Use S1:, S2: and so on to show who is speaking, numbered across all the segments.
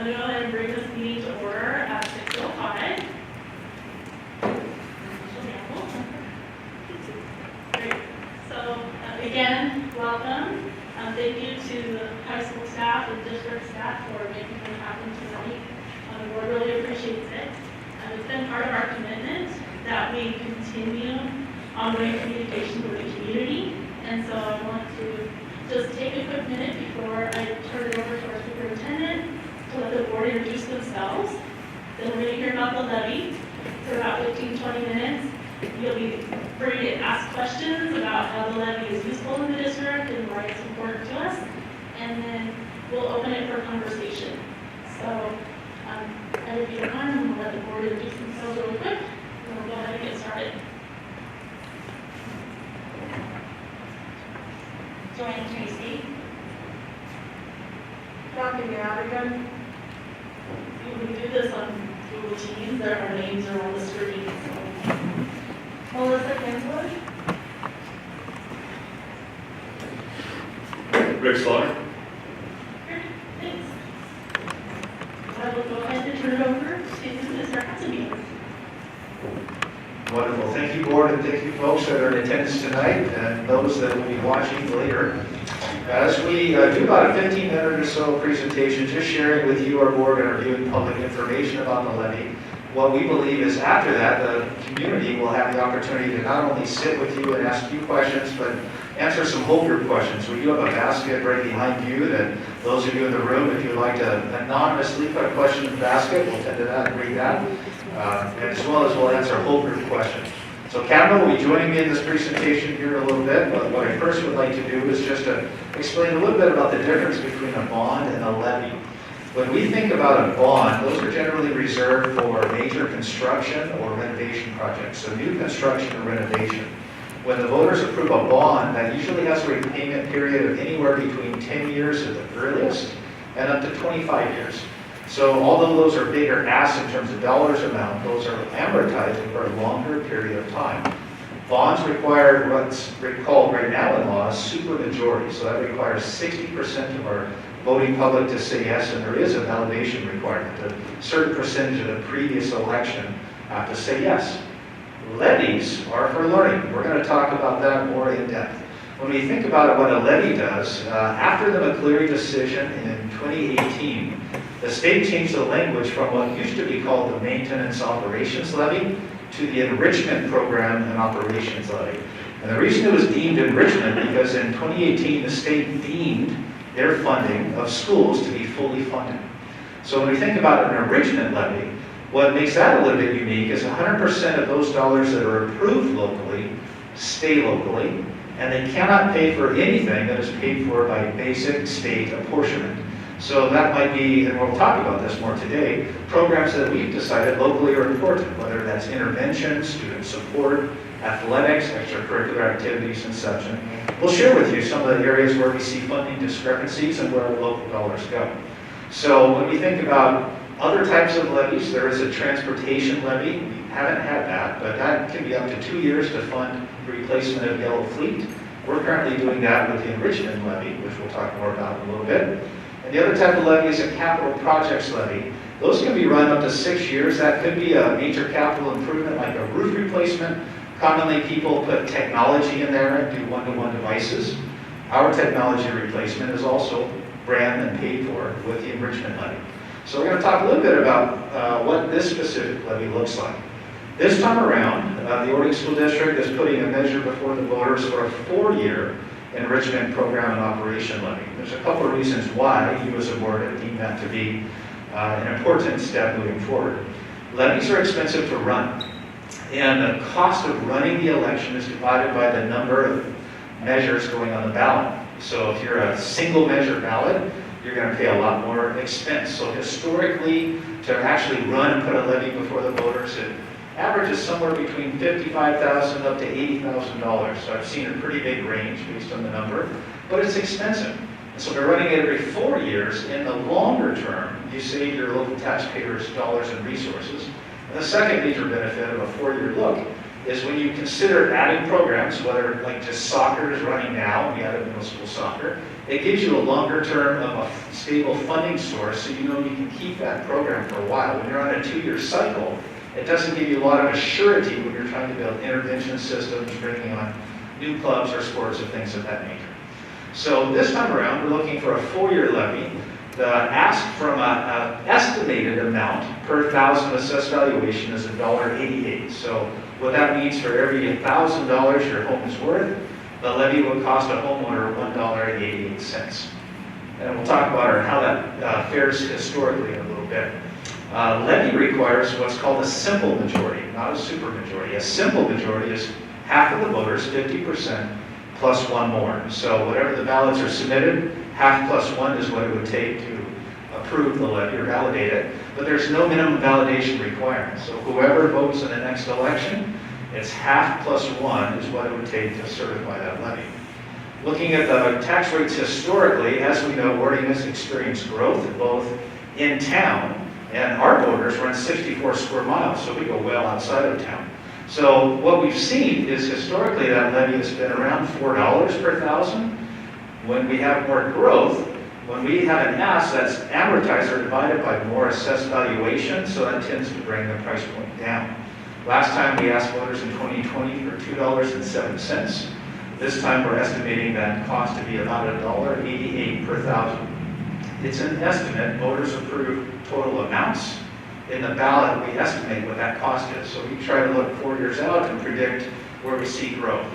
S1: going to go ahead and bring this meeting to order at 6:05. Great. So again, welcome. Thank you to the high school staff and district staff for making this happen tonight. The board really appreciates it. It's been part of our commitment that we continue ongoing communication with the community. And so I want to just take a quick minute before I turn it over to our superintendent to let the board introduce themselves. Then we're going to hear about the levy for about 15-20 minutes. You'll be free to ask questions about how the levy is useful in the district and why it's important to us. And then we'll open it for conversation. So if you don't mind, I'm going to let the board introduce themselves really quick. And we'll go ahead and get started.
S2: Joanne Tracy.
S3: Dr. Madigan.
S1: We do this on Google Teams. Our names are on the screen. So.
S3: Melissa Kinsler.
S4: Rick Slaughter.
S1: Thanks. I will go ahead and turn it over to Mr. Hatzenbeer.
S5: Wonderful. Thank you, board, and thank you, folks that are in attendance tonight, and those that will be watching later. As we do about a 15-minute or so presentation, just sharing with you, our board, and reviewing public information about the levy. What we believe is after that, the community will have the opportunity to not only sit with you and ask you questions, but answer some whole group questions. We do have a basket right behind you that those of you in the room, if you'd like to anonymously put a question in the basket, we'll tend to that and read that. As well as we'll answer whole group questions. So Cameron will be joining me in this presentation here in a little bit, but what I first would like to do is just to explain a little bit about the difference between a bond and a levy. When we think about a bond, those are generally reserved for major construction or renovation projects, so new construction or renovation. When the voters approve a bond, that usually has a repayment period of anywhere between 10 years at the earliest and up to 25 years. So although those are bigger asks in terms of dollars amount, those are amortized over a longer period of time. Bonds require what's called right now in law a supermajority. So that requires 60% of our voting public to say yes, and there is a validation requirement. A certain percentage of the previous election have to say yes. Levies are for learning. We're going to talk about that more in depth. When we think about what a levy does, after the McCleary decision in 2018, the state changed the language from what used to be called the Maintenance Operations Levy to the Enrichment Program and Operations Levy. And the reason it was deemed enrichment because in 2018 the state deemed their funding of schools to be fully funded. So when we think about an enrichment levy, what makes that a little bit unique is 100% of those dollars that are approved locally stay locally, and they cannot pay for anything that is paid for by basic state apportionment. So that might be, and we'll talk about this more today, programs that we've decided locally are important, whether that's intervention, student support, athletics, extracurricular activities, and such. And we'll share with you some of the areas where we see funding discrepancies and where local dollars go. So when we think about other types of levies, there is a transportation levy. We haven't had that, but that can be up to 2 years to fund replacement of yellow fleet. We're currently doing that with the enrichment levy, which we'll talk more about in a little bit. And the other type of levy is a capital projects levy. Those can be run up to 6 years. That could be a major capital improvement like a roof replacement. Commonly people put technology in there and do one-to-one devices. Our technology replacement is also ran and paid for with the enrichment levy. So we're going to talk a little bit about what this specific levy looks like. This time around, the Orting School District is putting a measure before the voters for a 4-year enrichment program and operation levy. There's a couple of reasons why you as a board have deemed that to be an important step moving forward. Levies are expensive to run, and the cost of running the election is divided by the number of measures going on the ballot. So if you're a single measure ballot, you're going to pay a lot more expense. So historically, to actually run and put a levy before the voters, it averages somewhere between $55,000 up to $80,000. So I've seen a pretty big range based on the number, but it's expensive. And so by running it every 4 years, in the longer term, you save your local taxpayers dollars and resources. And the second major benefit of a 4-year look is when you consider adding programs, whether like just soccer is running now, we added middle school soccer, it gives you a longer term of a stable funding source, so you know you can keep that program for a while. When you're on a 2-year cycle, it doesn't give you a lot of assurity when you're trying to build intervention systems, bringing on new clubs or sports or things of that nature. So this time around, we're looking for a 4-year levy. The ask from an estimated amount per thousand assessed valuation is $1.88. So what that means, for every $1,000 your home is worth, the levy will cost a homeowner $1.88. And we'll talk about how that fares historically in a little bit. Levy requires what's called a simple majority, not a super majority. A simple majority is half of the voters, 50%, plus one more. So whatever the ballots are submitted, half plus one is what it would take to approve the levy or validate it. But there's no minimum validation requirement. So whoever votes in the next election, it's half plus one is what it would take to certify that levy. Looking at the tax rates historically, as we know, Orting has experienced growth both in town, and our voters run 64 square miles, so we go well outside of town. So what we've seen is historically that levy has been around $4 per thousand. When we have more growth, when we have an ask that's amortized or divided by more assessed valuation, so that tends to bring the price point down. Last time we asked voters in 2020 for $2.07. This time we're estimating that cost to be about $1.88 per thousand. It's an estimate. Voters approve total amounts. In the ballot, we estimate what that cost is. So we try to look 4 years out and predict where we see growth.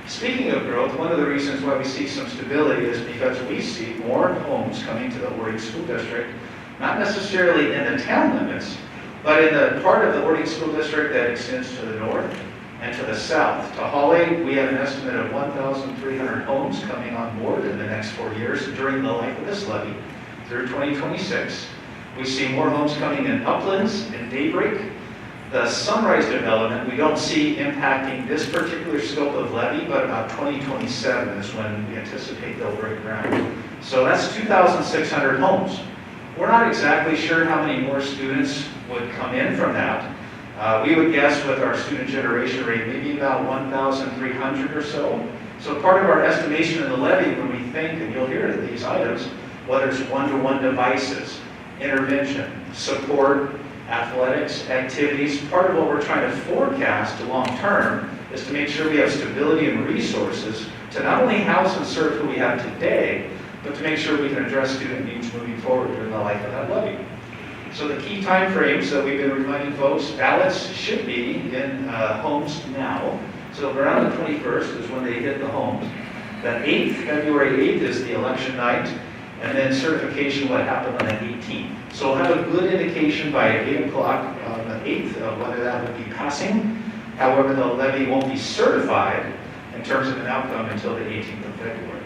S5: Speaking of growth, one of the reasons why we see some stability is because we see more homes coming to the Orting School District, not necessarily in the town limits, but in the part of the Orting School District that extends to the north and to the south. To Holly, we have an estimate of 1,300 homes coming on board in the next 4 years during the life of this levy through 2026. We see more homes coming in Uplands and Daybreak. The Sunrise development, we don't see impacting this particular scope of levy, but about 2027 is when we anticipate they'll break ground. So that's 2,600 homes. We're not exactly sure how many more students would come in from that. We would guess with our student generation rate, maybe about 1,300 or so. So part of our estimation in the levy, when we think, and you'll hear these items, whether it's one-to-one devices, intervention, support, athletics, activities, part of what we're trying to forecast long-term is to make sure we have stability and resources to not only house and serve who we have today, but to make sure we can address student needs moving forward during the life of that levy. So the key time frames that we've been reminding folks, ballots should be in homes now. So around the 21st is when they hit the homes. The 8th, February 8th is the election night, and then certification will happen on the 18th. So we'll have a good indication by 8 o'clock on the 8th of whether that would be passing. However, the levy won't be certified in terms of an outcome until the 18th of February.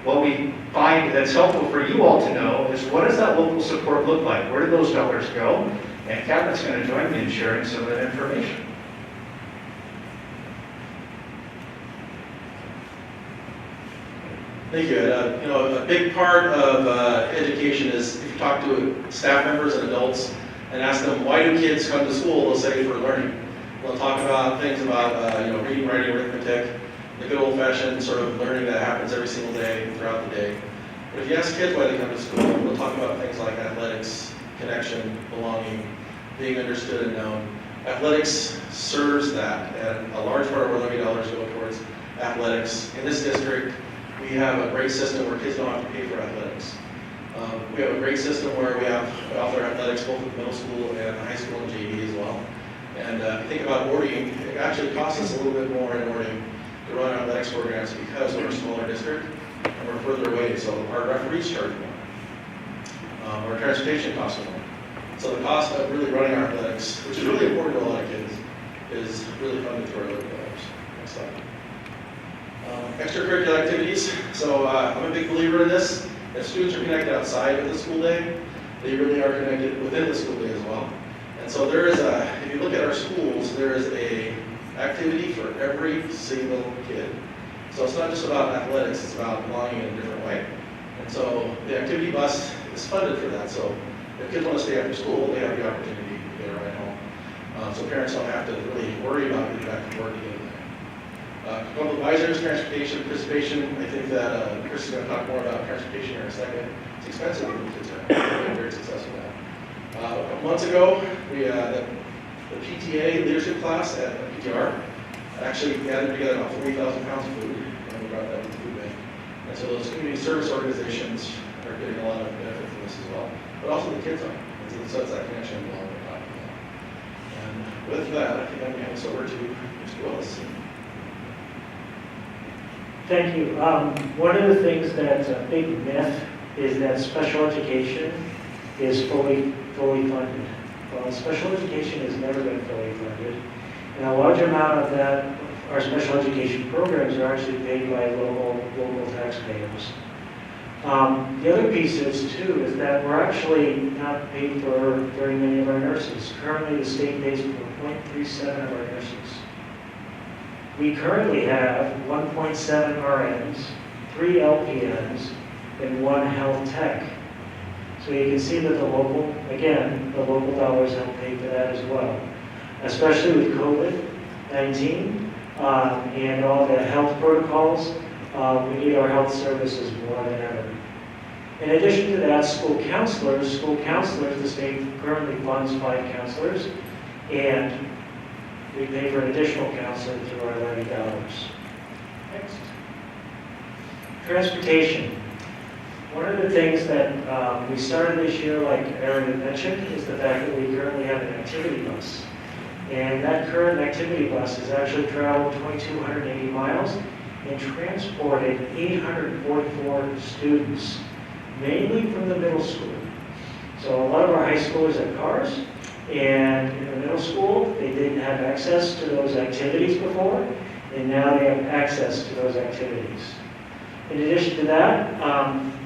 S5: What we find that's helpful for you all to know is what does that local support look like? Where do those dollars go? And Catherine's going to join me in sharing some of that information.
S4: Thank you, Ed. A big part of education is if you talk to staff members and adults and ask them, why do kids come to school? They'll say for learning. They'll talk about things about reading, writing, arithmetic, the good old-fashioned sort of learning that happens every single day throughout the day. But if you ask kids why they come to school, they'll talk about things like athletics, connection, belonging, being understood and known. Athletics serves that, and a large part of our levy dollars go towards athletics. In this district, we have a great system where kids don't have to pay for athletics. We have a great system where we offer athletics both at middle school and high school and JV as well. And if you think about Orting, it actually costs us a little bit more in Orting to run athletics programs because we're a smaller district and we're further away. So our referees charge more. Our transportation costs more. So the cost of really running our athletics, which is really important to a lot of kids, is really funded through our levy dollars. Next slide. Extracurricular activities. So I'm a big believer in this. If students are connected outside of the school day, they really are connected within the school day as well. And so there is if you look at our schools, there is a activity for every single kid. So it's not just about athletics, it's about belonging in a different way. And so the activity bus is funded for that. So if kids want to stay after school, they have the opportunity to get a ride home. so parents don't have to really worry about getting back to work again. A couple of advisors, transportation, participation. I think that Chris is going to talk more about transportation here in a second. It's expensive, but kids are very successful at. A couple months ago, we the PTA leadership class at PTR actually gathered together about 40,000 pounds of food, and we brought that to the food bank. And so those community service organizations are getting a lot of benefit from this as well, but also the kids are. And so it's that connection we're talking about. And with that, I think I'm going to hand this over to Mr. Willis.
S6: Thank you. One of the things that's a big myth is that special education is fully funded. Well, special education has never been fully funded, and a large amount of that, our special education programs are actually paid by local taxpayers. The other piece is too is that we're actually not paid for very many of our nurses. Currently, the state pays for 0.37 of our nurses. We currently have 1.7 RNs, 3 LPNs, and 1 health tech. So you can see that the local dollars help pay for that as well. Especially with COVID-19 and all the health protocols, we need our health services more than ever. In addition to that, school counselors, the state currently funds 5 counselors, and we pay for an additional counselor through our Levy dollars. Next. Transportation. One of the things that we started this year, like Aaron mentioned, is the fact that we currently have an activity bus. And that current activity bus has actually traveled 2,280 miles and transported 844 students, mainly from the middle school. So a lot of our high schoolers have cars, and in the middle school, they didn't have access to those activities before, and now they have access to those activities. In addition to that,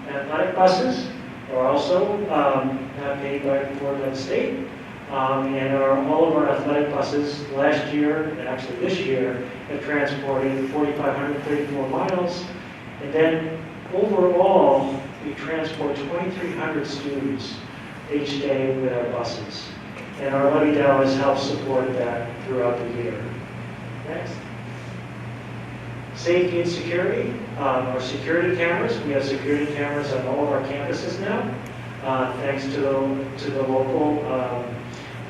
S6: athletic buses are also paid for the state, and all of our athletic buses last year, and actually this year, have transported 4,534 miles, and then overall, we transport 2,300 students each day with our buses. And our Levy dollars help support that throughout the year. Next. Safety and security. Our security cameras. We have security cameras on all of our campuses now, thanks to the local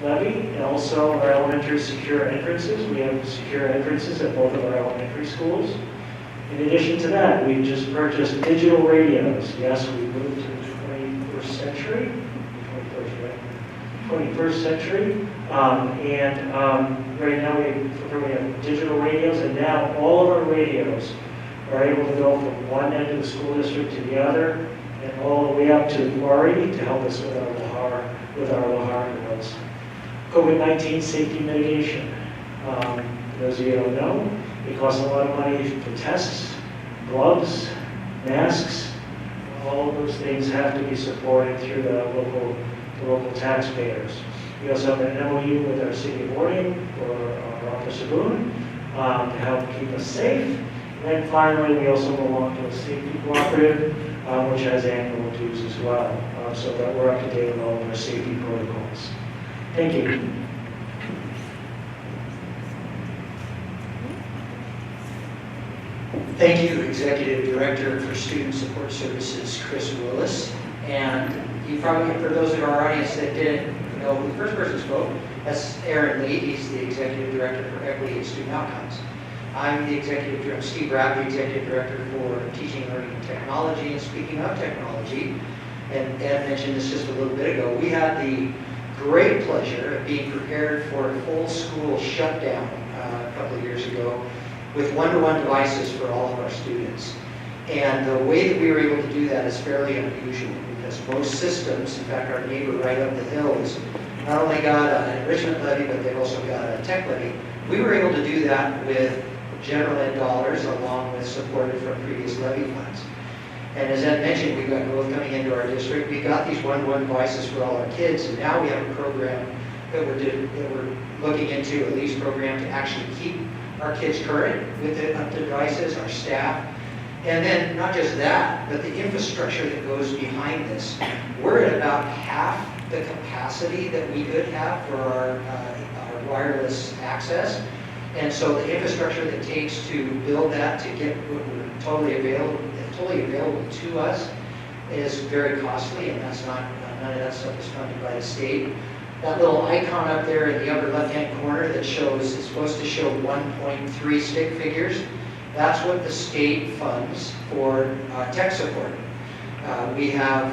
S6: levy, and also our elementary secure entrances. We have secure entrances at both of our elementary schools. In addition to that, we just purchased digital radios. Yes, we moved to the 21st century. 21st century, and right now we have digital radios, and now all of our radios are able to go from one end of the school district to the other, and all the way up to Quarry to help us with our Lahar girls. COVID-19 safety mitigation. For those of you who don't know, it costs a lot of money for tests, gloves, masks. All of those things have to be supported through the local taxpayers. We also have an MOU with our city of Orting for our Officer Boone to help keep us safe. And then finally, we also belong to a safety cooperative, which has annual dues as well, so that we're up to date with all of our safety protocols. Thank you.
S7: Thank you, Executive Director for Student Support Services, Chris Willis. And you probably, for those of our audience that didn't know who the first person spoke, that's Aaron Lee. He's the Executive Director for Equity and Student Outcomes. I'm the Executive Director, Steve Rapp, the Executive Director for Teaching, Learning, and Technology. And speaking of technology, and Ed mentioned this just a little bit ago, we had the great pleasure of being prepared for a full school shutdown a couple of years ago with one-to-one devices for all of our students. And the way that we were able to do that is fairly unusual because most systems, in fact our neighbor right up the hill, has not only got an enrichment levy, but they've also got a tech levy. We were able to do that with general ed dollars along with support from previous levy funds. And as Ed mentioned, we've got growth coming into our district. We've got these one-to-one devices for all our kids, and now we have a program that we're looking into, a lease program to actually keep our kids current with the devices, our staff. And then not just that, but the infrastructure that goes behind this. We're at about half the capacity that we could have for our wireless access. And so the infrastructure that it takes to build that, to get what we're totally available to us is very costly, and that's not, none of that stuff is funded by the state. That little icon up there in the upper left-hand corner that shows, it's supposed to show 1.3 stick figures. That's what the state funds for tech support. We have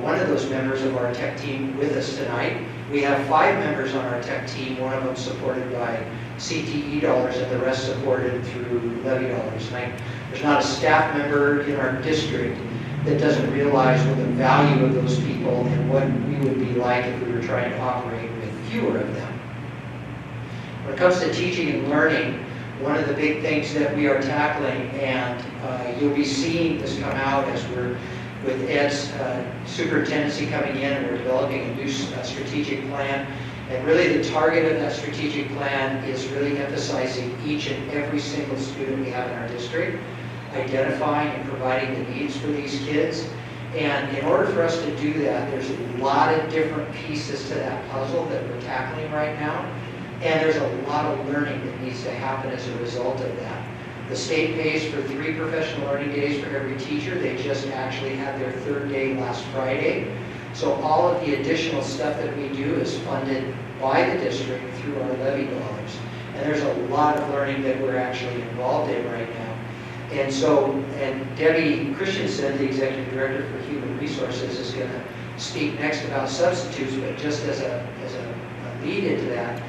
S7: one of those members of our tech team with us tonight. We have 5 members on our tech team, one of them supported by CTE dollars and the rest supported through Levy dollars. There's not a staff member in our district that doesn't realize what the value of those people and what we would be like if we were trying to operate with fewer of them. When it comes to teaching and learning, one of the big things that we are tackling, and you'll be seeing this come out as we're with Ed's superintendency coming in, and we're developing a new strategic plan. And really the target of that strategic plan is really emphasizing each and every single student we have in our district, identifying and providing the needs for these kids. And in order for us to do that, there's a lot of different pieces to that puzzle that we're tackling right now. And there's a lot of learning that needs to happen as a result of that. The state pays for 3 professional learning days for every teacher. They just actually had their 3rd day last Friday. So all of the additional stuff that we do is funded by the district through our Levy dollars. And there's a lot of learning that we're actually involved in right now. And so, and Debbie Christensen, the Executive Director for Human Resources, is going to speak next about substitutes, but just as a lead into that,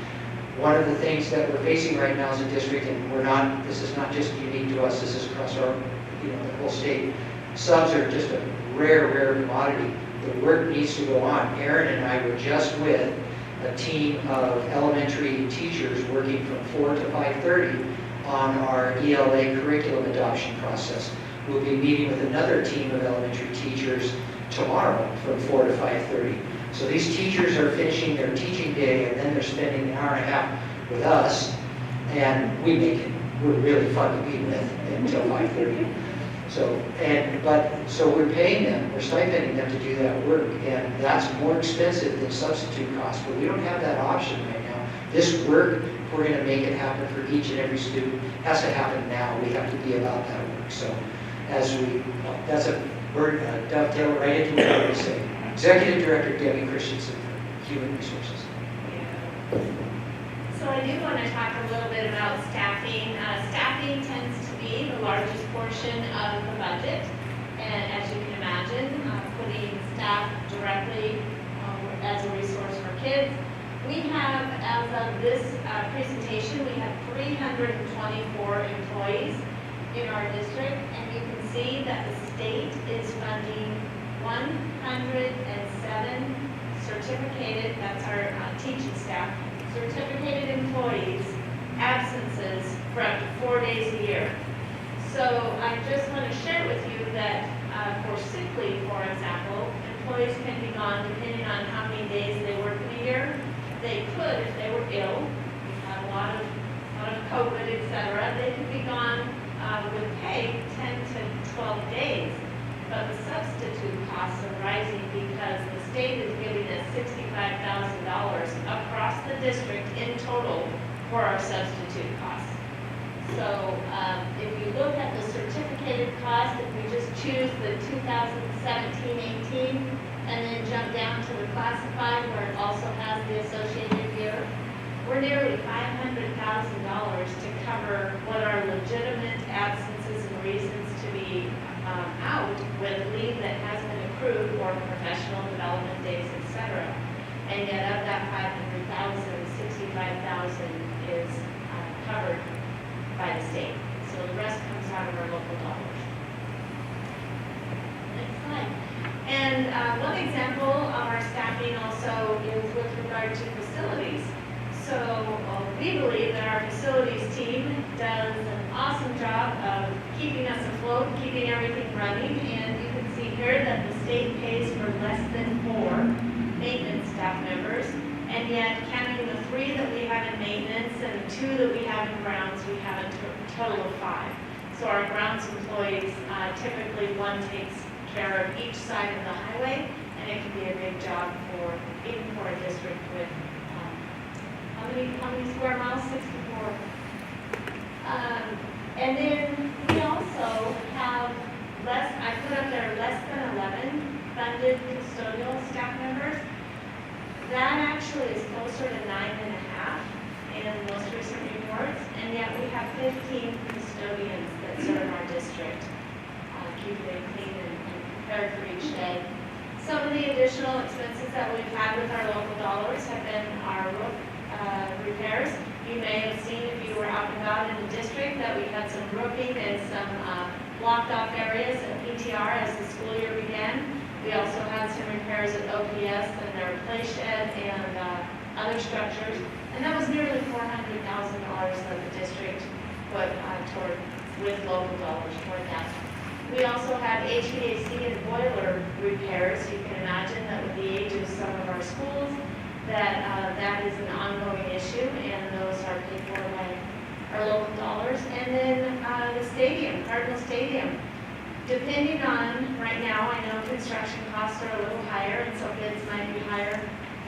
S7: one of the things that we're facing right now as a district, and this is not just unique to us, this is across our, the whole state, subs are just a rare commodity. The work needs to go on. Aaron and I were just with a team of elementary teachers working from 4 to 5:30 on our ELA curriculum adoption process. We'll be meeting with another team of elementary teachers tomorrow from 4 to 5:30. So these teachers are finishing their teaching day, and then they're spending an hour and a half with us, and we're really fun to be with until 5:30. So we're paying them, we're stipending them to do that work, and that's more expensive than substitute costs, but we don't have that option right now. This work, if we're going to make it happen for each and every student, has to happen now. We have to be about that work. So that's a word dovetail right into what I'm going to say. Executive Director Debbie Christensen for Human Resources.
S2: So I do want to talk a little bit about staffing. Staffing tends to be the largest portion of the budget, and as you can imagine, putting staff directly as a resource for kids. We have, as of this presentation, we have 324 employees in our district, and you can see that the state is funding 107 certificated, that's our teaching staff, certificated employees, absences for up to 4 days a year. So I just want to share with you that for sick leave, for example, employees can be gone depending on how many days they work in a year. They could, if they were ill, we've had a lot of COVID, etc., they could be gone with pay 10 to 12 days. But the substitute costs are rising because the state is giving us $65,000 across the district in total for our substitute costs. So if you look at the certificated cost, if we just choose the 2017-18 and then jump down to the classified where it also has the associated year, we're nearly $500,000 to cover what are legitimate absences and reasons to be out with leave that has been accrued or professional development days, etc. And yet of that 500,000, 65,000 is covered by the state. So the rest comes out of our local dollars. Next slide. And one example of our staffing also is with regard to facilities. So we believe that our facilities team does an awesome job of keeping us afloat, keeping everything running, and you can see here that the state pays for less than 4 maintenance staff members, and yet counting the 3 that we have in maintenance and the 2 that we have in grounds, we have a total of 5. So our grounds employees, typically one takes care of each side of the highway, and it can be a big job even for a district with a how many square miles? 64. And then we also have I put up there less than 11 funded custodial staff members. That actually is closer to 9.5 in most recent reports, and yet we have 15 custodians that serve our district, keeping it clean and prepared for each day. Some of the additional expenses that we've had with our local dollars have been our roof repairs. You may have seen if you were out and about in the district that we had some roofing and some blocked off areas at PTR as the school year began. We also had some repairs at OPS and their play shed and other structures. And that was nearly $400,000 that the district put with local dollars toward that. We also have HVAC and boiler repairs. You can imagine that with the age of some of our schools, that is an ongoing issue, and those are paid for by our local dollars. And then the stadium, Cardinal Stadium. Depending on, right now, I know construction costs are a little higher, and so bids might be higher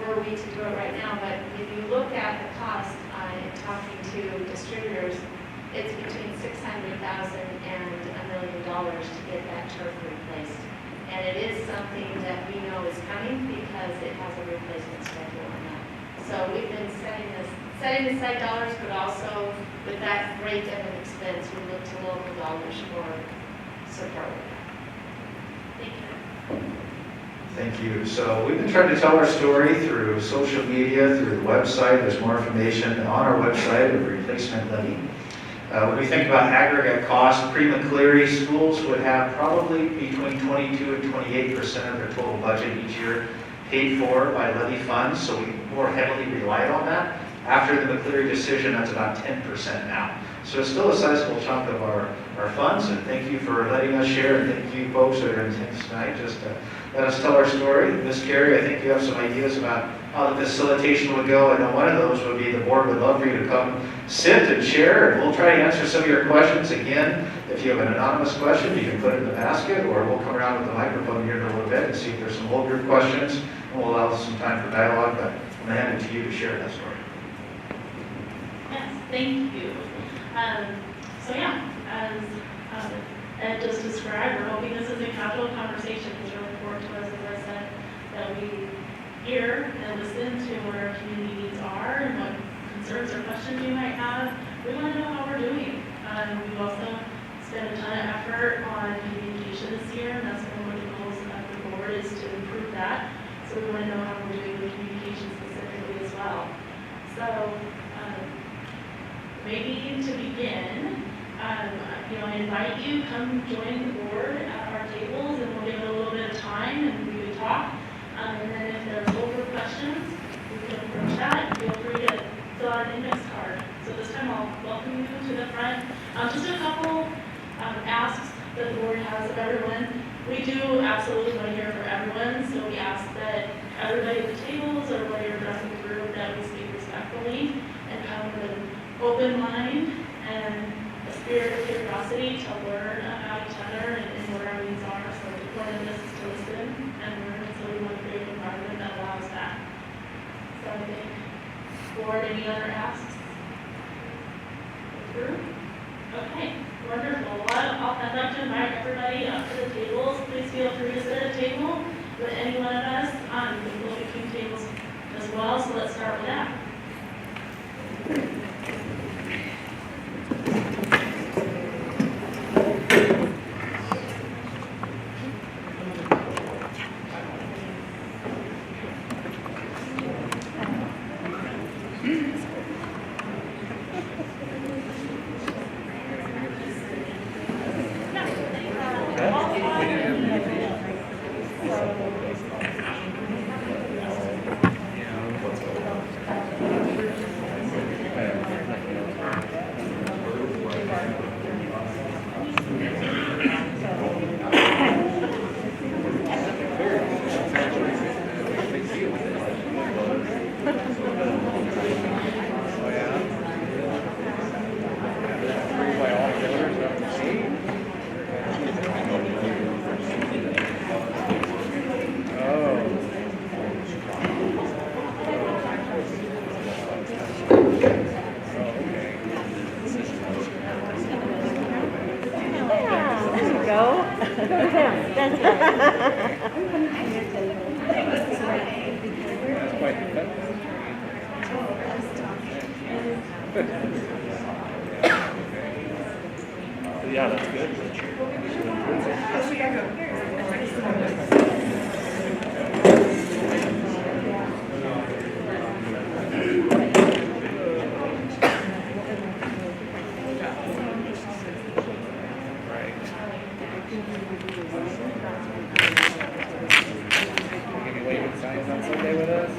S2: were we to do it right now, but if you look at the cost in talking to distributors, it's between $600,000 and $1 million to get that turf replaced. And it is something that we know is coming because it has a replacement schedule on that. So we've been setting aside dollars, but also with that rate of an expense, we look to local dollars for support with that. Thank you.
S5: Thank you. So we've been trying to tell our story through social media, through the website. There's more information on our website of replacement levy. When we think about aggregate cost, pre-McCleary schools would have probably between 22 and 28% of their total budget each year paid for by levy funds, so we more heavily relied on that. After the McCleary decision, that's about 10% now. So it's still a sizable chunk of our funds, and thank you for letting us share, and thank you folks that are in attendance tonight. Just let us tell our story. Ms. Carey, I think you have some ideas about how the facilitation would go. I know one of those would be the board would love for you to come sit and share, and we'll try to answer some of your questions. Again, if you have an anonymous question, you can put it in the basket, or we'll come around with the microphone here in a little bit and see if there's some whole group questions, and we'll allow some time for dialogue, but I'm going to hand it to you to share that story.
S1: Yes, thank you. So yeah, as Ed just described, we're hoping this is a casual conversation. It's really important to us, as I said, that we hear and listen to what our community needs are and what concerns or questions you might have. We want to know how we're doing. We've also spent a ton of effort on communication this year, and that's one of the goals of the board is to improve that. So we want to know how we're doing with communication specifically as well. So maybe to begin, I invite you, come join the board at our tables, and we'll give it a little bit of time, and we would talk. And then if there's over questions, we can approach that. Feel free to fill out an index card. So this time I'll welcome you to the front. Just a couple asks that the board has of everyone. We do absolutely want to hear from everyone, so we ask that everybody at the tables or whether you're addressing the group that we speak respectfully and come with an open mind and a spirit of curiosity to learn about each other and what our needs are. So the point of this is to listen and learn, and so we want to create an environment that allows that. So I think, board, any other asks? Group? Okay, wonderful. Well, I'd like to invite everybody up to the tables. Please feel free to sit at a table with any one of us. We'll be keeping tables as well, so let's start with that.
S8: quite the cut. Yeah, that's good. Signs on Sunday with us?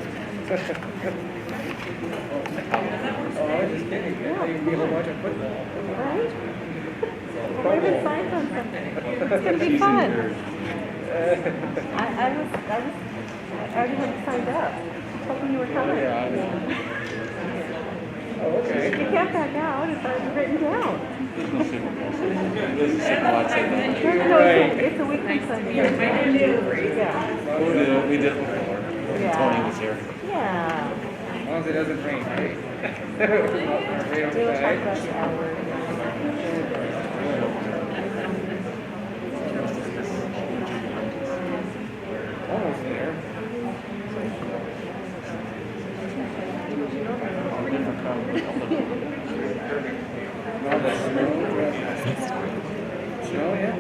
S8: Oh, I was just kidding. Yeah, you'd be a whole bunch of football.
S9: Right? What are the signs on Sunday? It's gonna be fun. I already had signed up, hoping you were coming.
S8: Yeah, I know. Oh, okay.
S9: You can't back out, it's already written down.
S8: There's no Super Bowl. There's a Super Bowl, I'd say that.
S9: There's no,
S8: Right.
S9: it's a week from Sunday. Yeah.
S8: We did before.
S9: Yeah.
S8: Tony was here.
S9: Yeah.
S8: As long as it doesn't rain, right? Right
S9: We will talk
S8: outside.
S9: about the hours.
S8: Almost there. No, the snow, yeah.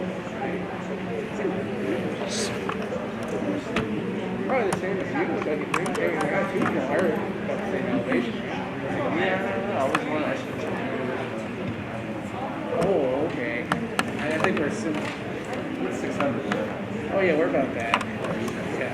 S8: Probably the same as you, like in Green Bay, I got 2 more, about the same elevation. Yeah, I was one, I should. Oh, okay. I think we're 600. Oh yeah, we're about that. Yeah.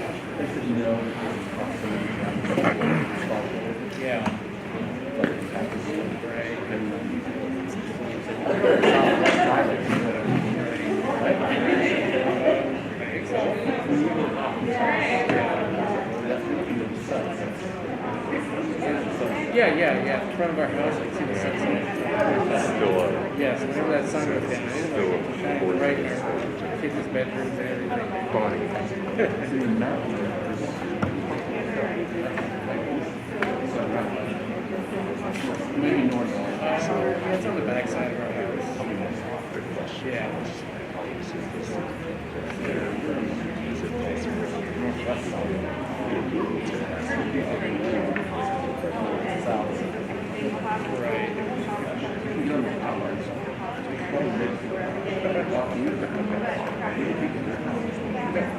S8: Yeah. Yeah. In front of our house, I see the sunset. Yes, whenever that sun goes down, it is shining right in our kids' bedrooms and everything. Maybe north. Yeah, it's on the back side of our house. Yeah. Right.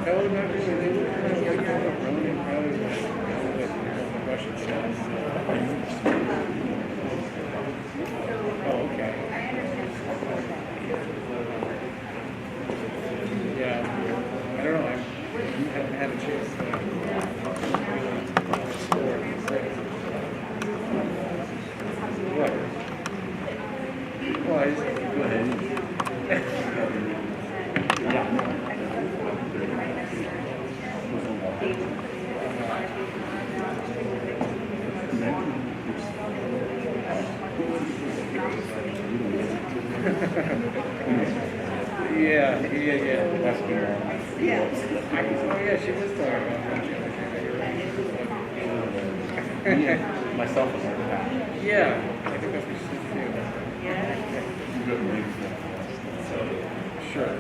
S8: No, not really. They were kind of like running probably with Russian stuff. Oh, okay. Yeah. I don't know. I haven't had a chance to really explore these things. What? Well, I just go ahead. Yeah. Oh yeah, she was talking about
S10: Myself was like that.
S8: Yeah, I think that's what she said too. Sure.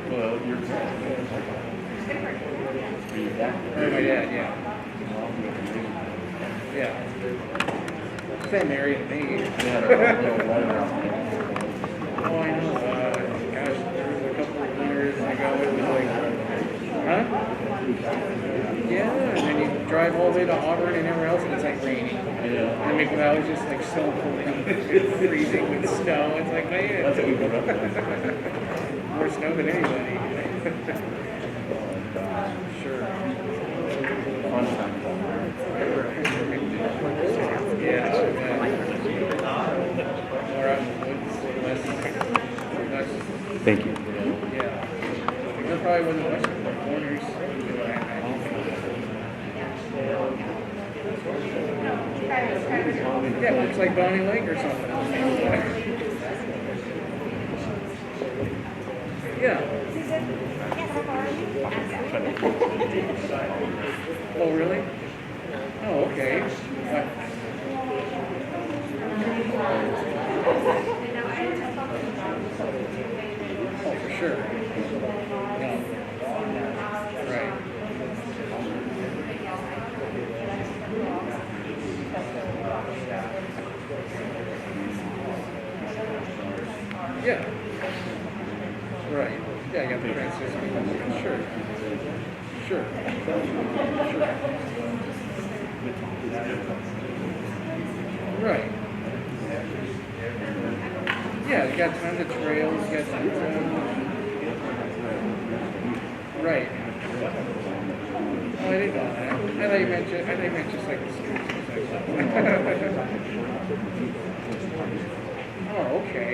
S10: Well, your parents.
S8: Or my dad, yeah. Same area to me.
S10: They had a little wedding around there.
S8: Oh, I know. Gosh, there was a couple of winters ago. It was like, huh? Yeah, and then you drive all the way to Auburn and everywhere else, and it's like raining.
S10: Yeah.
S8: And McDowell's just like so cold and freezing with snow. It's like, man.
S10: That's what we grew up with.
S8: More snow than anybody. Sure.
S10: Fun time.
S8: Yeah. More out in the woods, less.
S10: Thank you.
S8: Yeah. There probably wasn't much in the corners. Yeah, it looks like Bonnie Lake or something. Yeah. Oh, really? Oh, okay. Oh, for sure. No. Francisco. Sure. Sure. Right. Yeah, you got tons of trails, you got tons of... Right. Oh, I didn't know that. I thought you meant just like the streets. Oh, okay.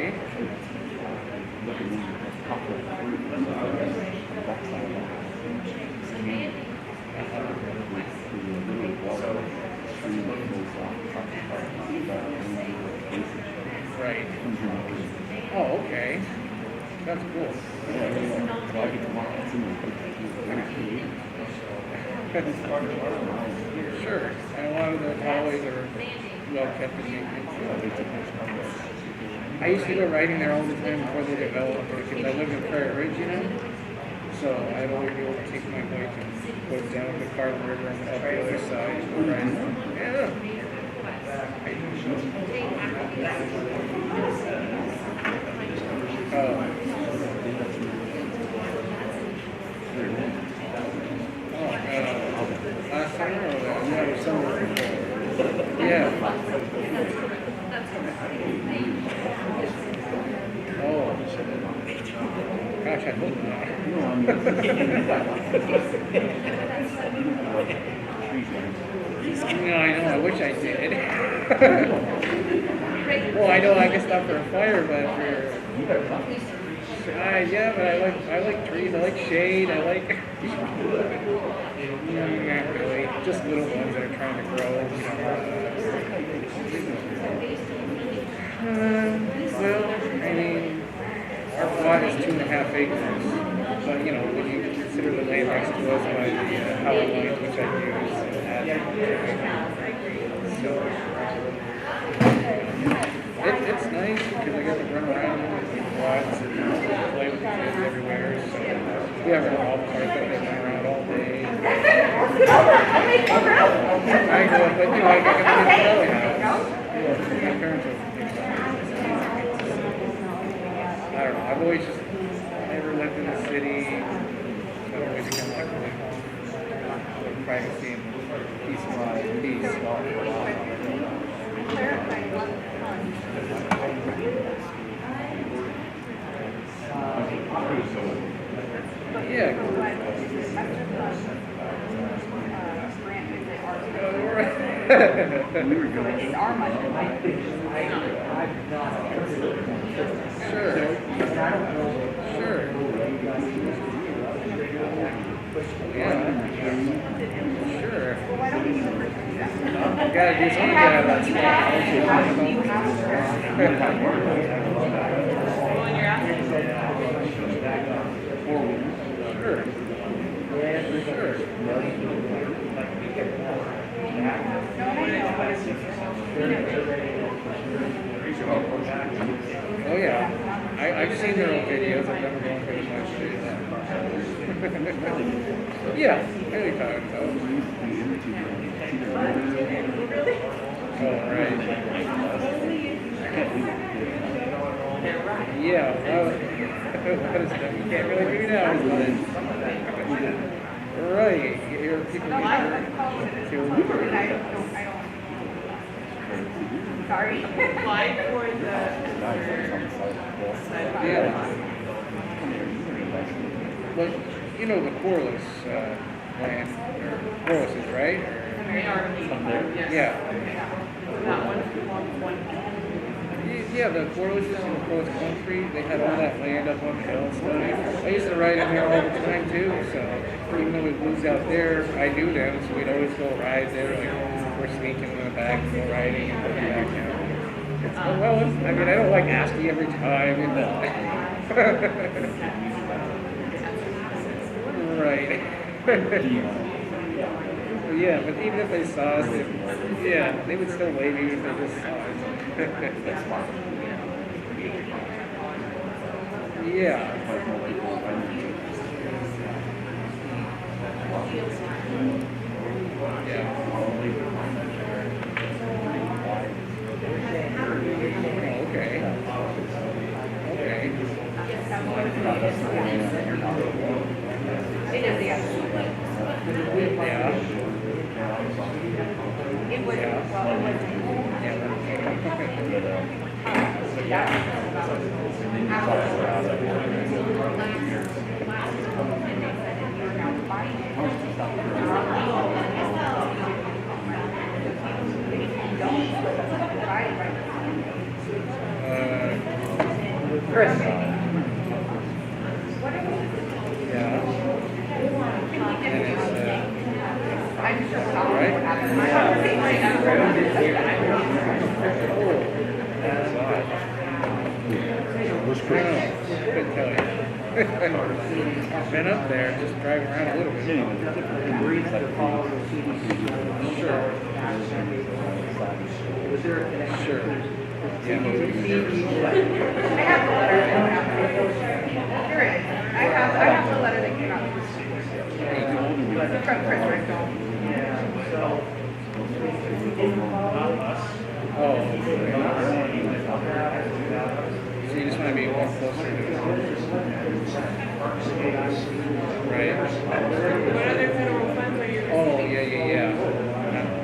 S8: Right. Oh, okay. That's cool. Sure. And a lot of the hallways are well kept and maintained. I used to go riding there all the time before they developed it because I live in Prairie Ridge, you know? So I'd always be able to take my bike and go down the Carlin River and up the other side and go riding. Yeah. Last summer or the summer before? Yeah. Oh. Gosh, I hope not. No, I know, I wish I did. Well, I know I can stop for a fire, but yeah, but I like trees, I like shade, I like... Not really, just little ones that are trying to grow, well, I mean, our plot is 2.5 acres, but when you consider the land next to us by the power lines, which I use, so it's nice because I get to run around with the quads and play with the kids everywhere. So we have a golf cart that they run around all day. I know, but I got to get to the house. My parents are. I don't know. I've always just never lived in the city. So I've always kind of like privacy and peace. Yeah.
S9: It's our money.
S8: Sure. Yeah. Sure. You gotta do something out of that spot. Sure. Oh yeah, I've seen their old videos. I've never gone very much to that. Yeah, very tired though. Oh right. Yeah, well, what is that? You can't really do now, is it? Right, you hear people get hurt.
S9: Sorry. Apply for the...
S8: Yeah. Well, the Corliss land, or Corlisses, right? Yeah.
S9: That one.
S8: Yeah, the Corlisses and the Corliss country, they had all that land up on the hill and stuff. I used to ride in there all the time too, so even though we moved out there, I knew them, so we'd always go ride there, like we're sneaking in the back, go riding and coming back down. Well, I mean, I don't like asking every time, Right. Yeah, but even if they saw us, they would still wave even if they just saw us. Yeah. Okay.
S3: Chris.
S8: Yeah. And it's, right? That's odd. Couldn't tell you. I've been up there, just driving around a little bit. Sure. Sure. Yeah.
S3: I have the letter that came out from Chris Rickle.
S8: Oh. So you just want to be more closer to it. Right?
S3: What other federal funds are you receiving?
S8: Oh,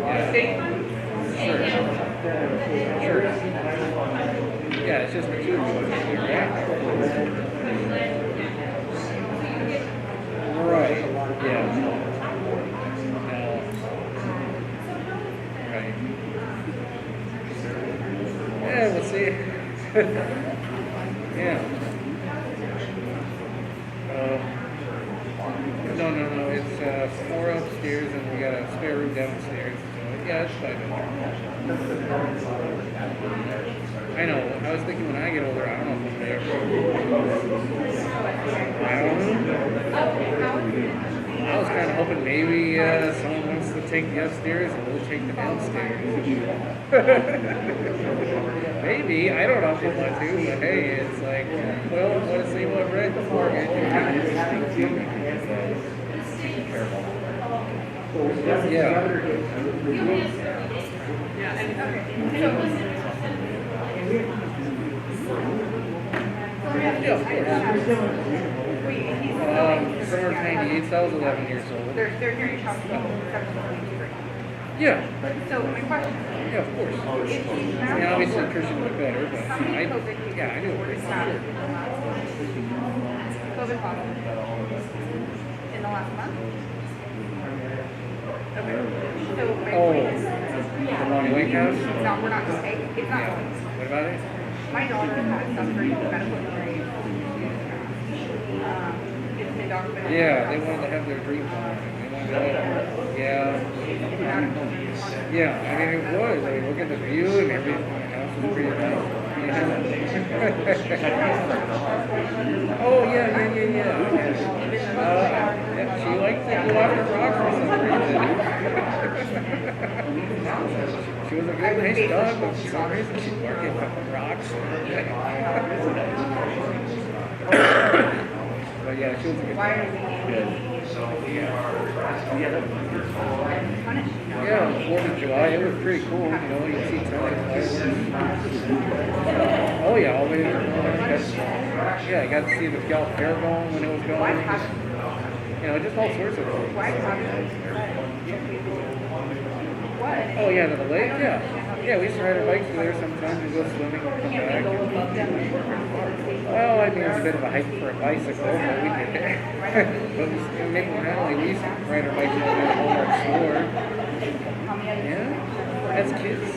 S8: yeah.
S3: State funds?
S8: Sure. Sure. Yeah, it's just what you do, right? Right. Yeah. Right. Yeah, we'll see. Yeah. No. It's 4 upstairs and we got a spare room downstairs. So yeah, it's fine. I know. I was thinking when I get older, I don't know if I'm there. I don't know. I was kind of hoping maybe someone wants to take the upstairs and we'll take the downstairs. Maybe. I don't know if they want to, but hey, it's like, well, what if they want rent the mortgage? Yeah. Yeah, of course. Summer of '98, so I was 11 years old.
S3: They're here in Chicago, 723.
S8: Yeah.
S3: So my question
S8: Yeah, of course. I mean, obviously Christian was better, but I knew it pretty good.
S3: COVID positive in the last month? Okay. So my
S8: Oh,
S3: point is,
S8: the Long Lake House?
S3: no, we're not going to pay. It's not
S8: Yeah.
S3: going.
S8: What about it?
S3: My daughter had suffered medical injuries. It's been documented.
S8: Yeah, they wanted to have their dream home. They wanted to, yeah. Yeah, I mean, it was. I mean, look at the view and everything. The house was pretty nice. Oh, yeah. She liked to go out on rocks for some reason. She was a good, nice dog, but for some reason she barked at rocks. But yeah, she was a good dog. Yeah, 4th of July, it was pretty cool, you know, you see tons of fireworks. Oh yeah, all the way to yeah, I got to see the Gal Fair going when it was going. You know, just all sorts of things. Oh yeah, to the lake, yeah. Yeah, we used to ride our bikes there sometimes and go swimming and come back. Well, I mean, it's a bit of a hike for a bicycle, but we did it. But in Maple Valley, we used to ride our bikes over to the Walmart store. Yeah, as kids.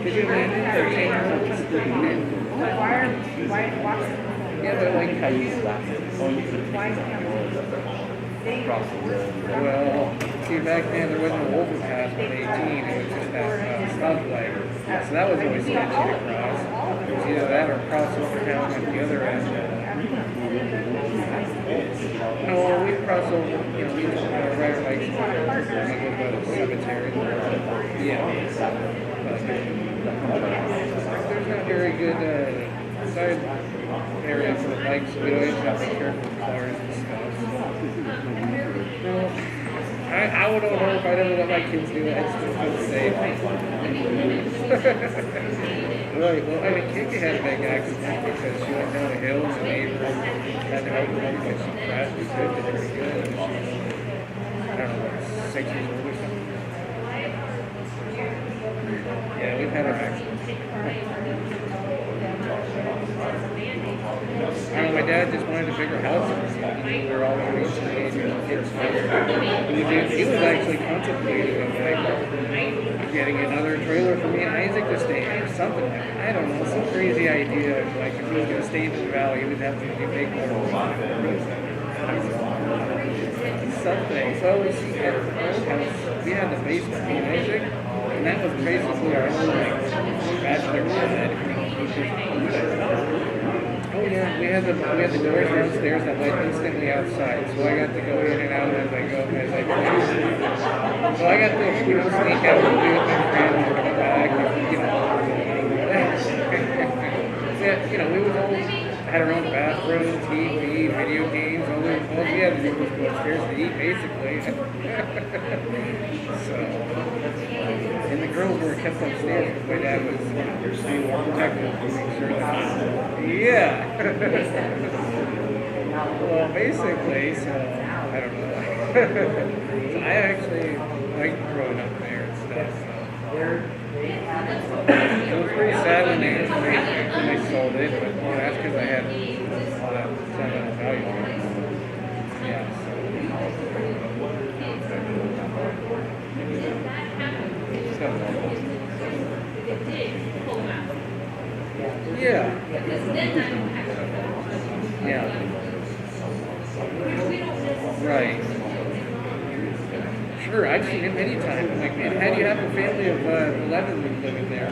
S8: Did you imagine their chains? Yeah, but like, well, see, back then there wasn't an overpass with 18, it was just that stoplight. So that was always sketchy to cross. It was either that or cross over town at the other end. No, we cross over, you know, we just ride our bikes and go to the cemetery. Yeah. There's not very good side area for the bikes, so we always have to be careful with cars and stuff. I don't know if I'd ever let my kids do that. It's just unsafe. Right, well, I mean, Kiki had a big accident because she went down a hill and the neighbor had to help her because she crashed and drifted pretty good. And she was, I don't know, 6 years old or something. Yeah, we've had our accidents. I don't know, my dad just wanted a bigger house. We were all going to be teenagers and He was actually contemplating of like getting another trailer for me and Isaac to stay in or something like that. I don't know, some crazy idea of like if he was going to stay in the valley, he would have to make more something. So we see at our old house, we had the basement, me and Isaac, and that was basically our own like bachelor bed. Oh yeah, we had the doors downstairs that led instantly outside, so I got to go in and out as I go as I please. So I got to sneak out and be with my friends and come back, and, yeah, we was all had our own bathroom, TV, video games. All we had to do was go upstairs to eat, basically. So, and the girls were kept upstairs because my dad was being more protective to make sure that. Yeah. Well, basically, so I don't know. So I actually liked growing up there and stuff. So. It was pretty sad when they sold it, but that's because I had a lot of sentimental value to it. Yeah. Yeah. Yeah. Right. Sure, I've seen it many times. Like, man, how do you have a family of 11 living there?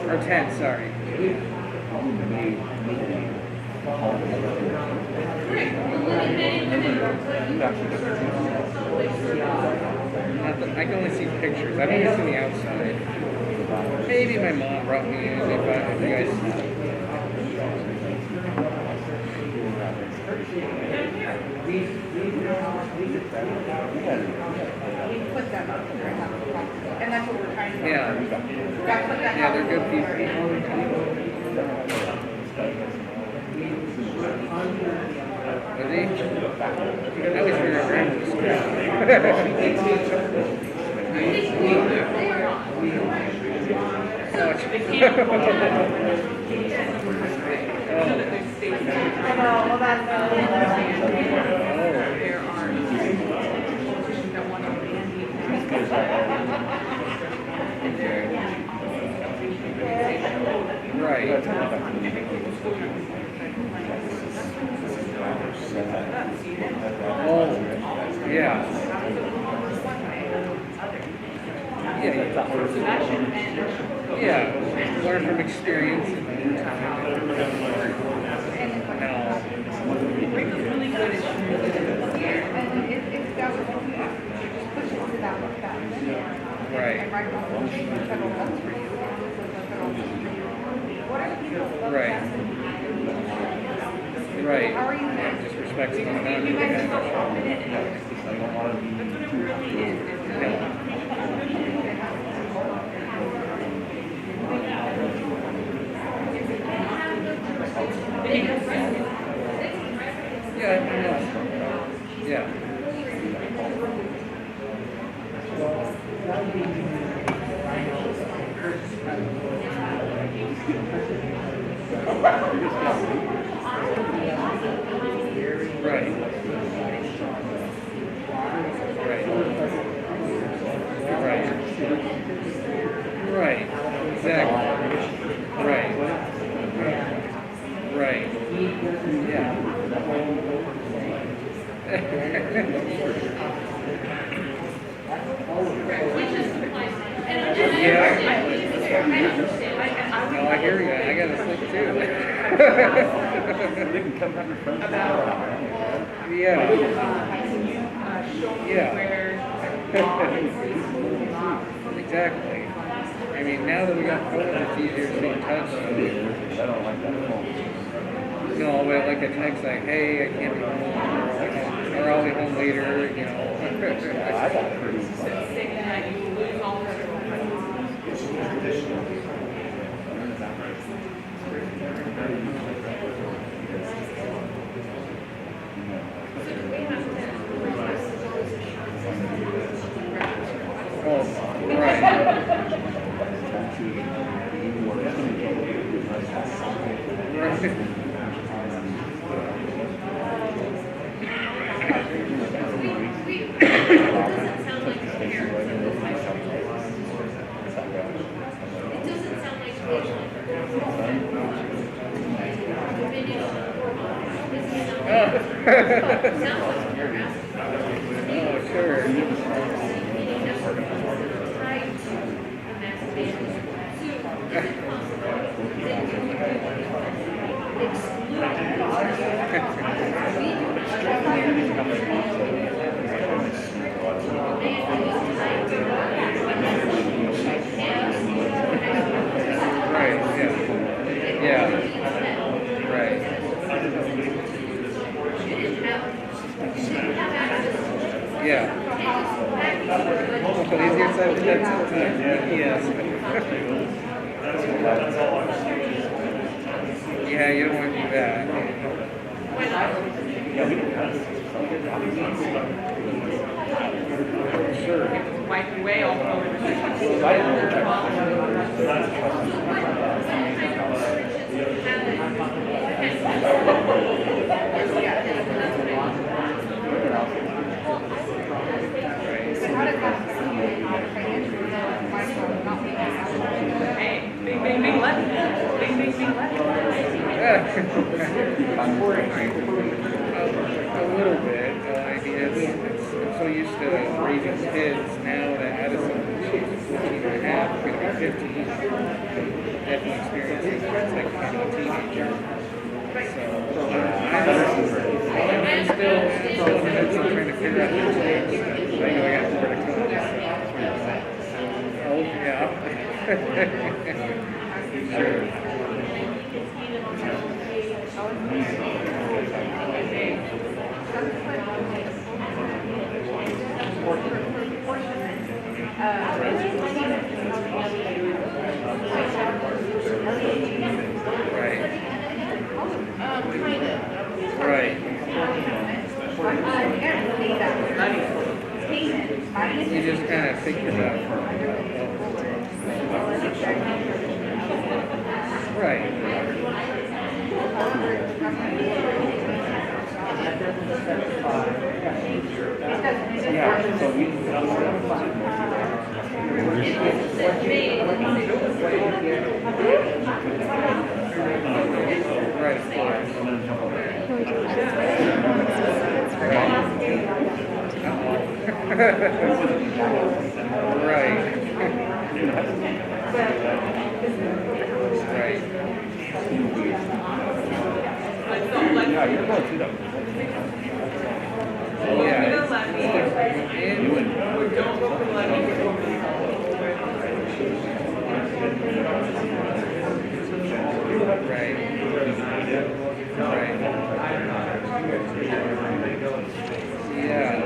S8: Or 10, sorry. I can only see pictures. I've only seen the outside. Maybe my mom brought me in if you guys.
S3: We put them up there and have a talk. And that's what we're trying to do.
S8: Yeah. Yeah, they're good people. Are they? I always hear your grandma's Right. Oh, yeah. Yeah, learn from experience.
S3: And if that was just push it to that like that.
S8: Right.
S3: And right now, federal funds for you. What are the people love
S8: Right.
S3: that?
S8: Right.
S3: How are you doing?
S8: Just respect some
S3: You guys are so confident in it.
S8: Yeah, I know. Yeah. Right. Right. Right. Exactly. Right. Right. Yeah. No, I hear you. I got to sleep too.
S10: They can come have your friends.
S8: Yeah. Yeah. Exactly. I mean, now that we got phones, it's easier to stay in touch.
S10: I don't like that phone.
S8: You know, like a text like, hey, I can't be home, or I'll be home later, you know.
S10: I got pretty fun.
S8: Oh, right. Oh, sure. Right, yeah. Yeah. Right. Yeah. But easier said than done sometimes. Yes. Yeah, you don't want to do that. Sure.
S3: Wipe away all over. Hey, bing, bing, bing, left. Bing, bing, bing, left.
S8: A little bit. I mean, I'm so used to raising kids now that Addison, she's 14 and a half, going to be 15. Definitely experiencing it's like kind of a teenager. So, I'm still in the midst of trying to figure out the change. I know I got more to come. Oh, yeah. Sure. Right. You just kind of think about it. Right.
S10: Yeah, so we
S8: Right, of course. Right. Right.
S10: yeah, you're going to them.
S8: Yeah.
S3: Don't go for Levy.
S8: Right. Right. Yeah.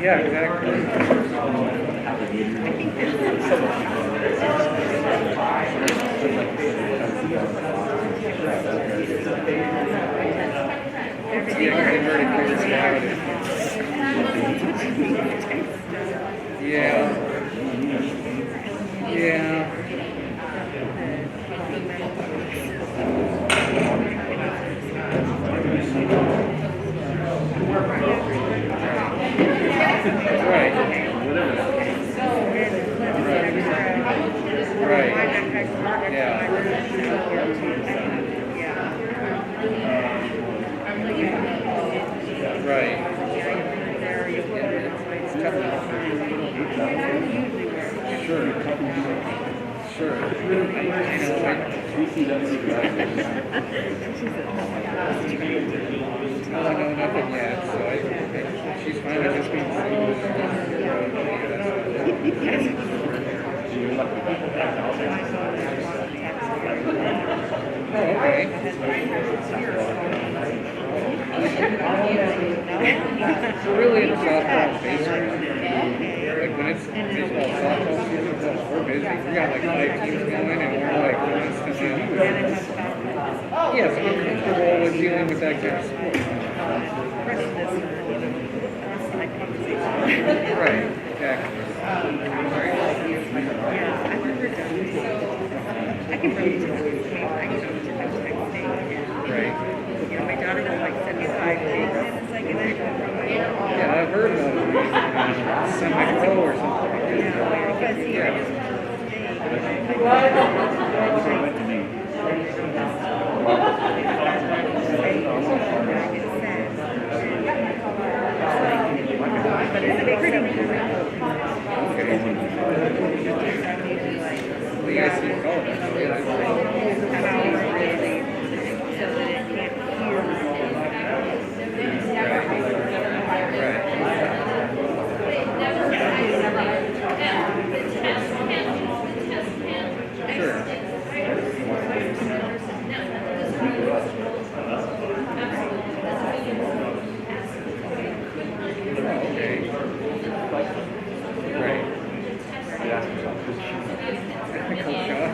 S8: Yeah, exactly. Yeah. Yeah. Right. Right. Yeah. Right. Sure. Sure. I know nothing yet, so she's fine. I just been Oh, okay. So really in softball and baseball, like when it's baseball softball season, we're busy. We got like 5 teams going and we're like constantly. Yes, I'm comfortable with dealing with that kind of sport. Right, exactly.
S3: I can really do it.
S8: Right.
S3: You know, my daughter was like 75 days, and it's like,
S8: Yeah, I've heard about it. Semi-pro or something.
S3: because he
S8: Yeah.
S10: Went to me.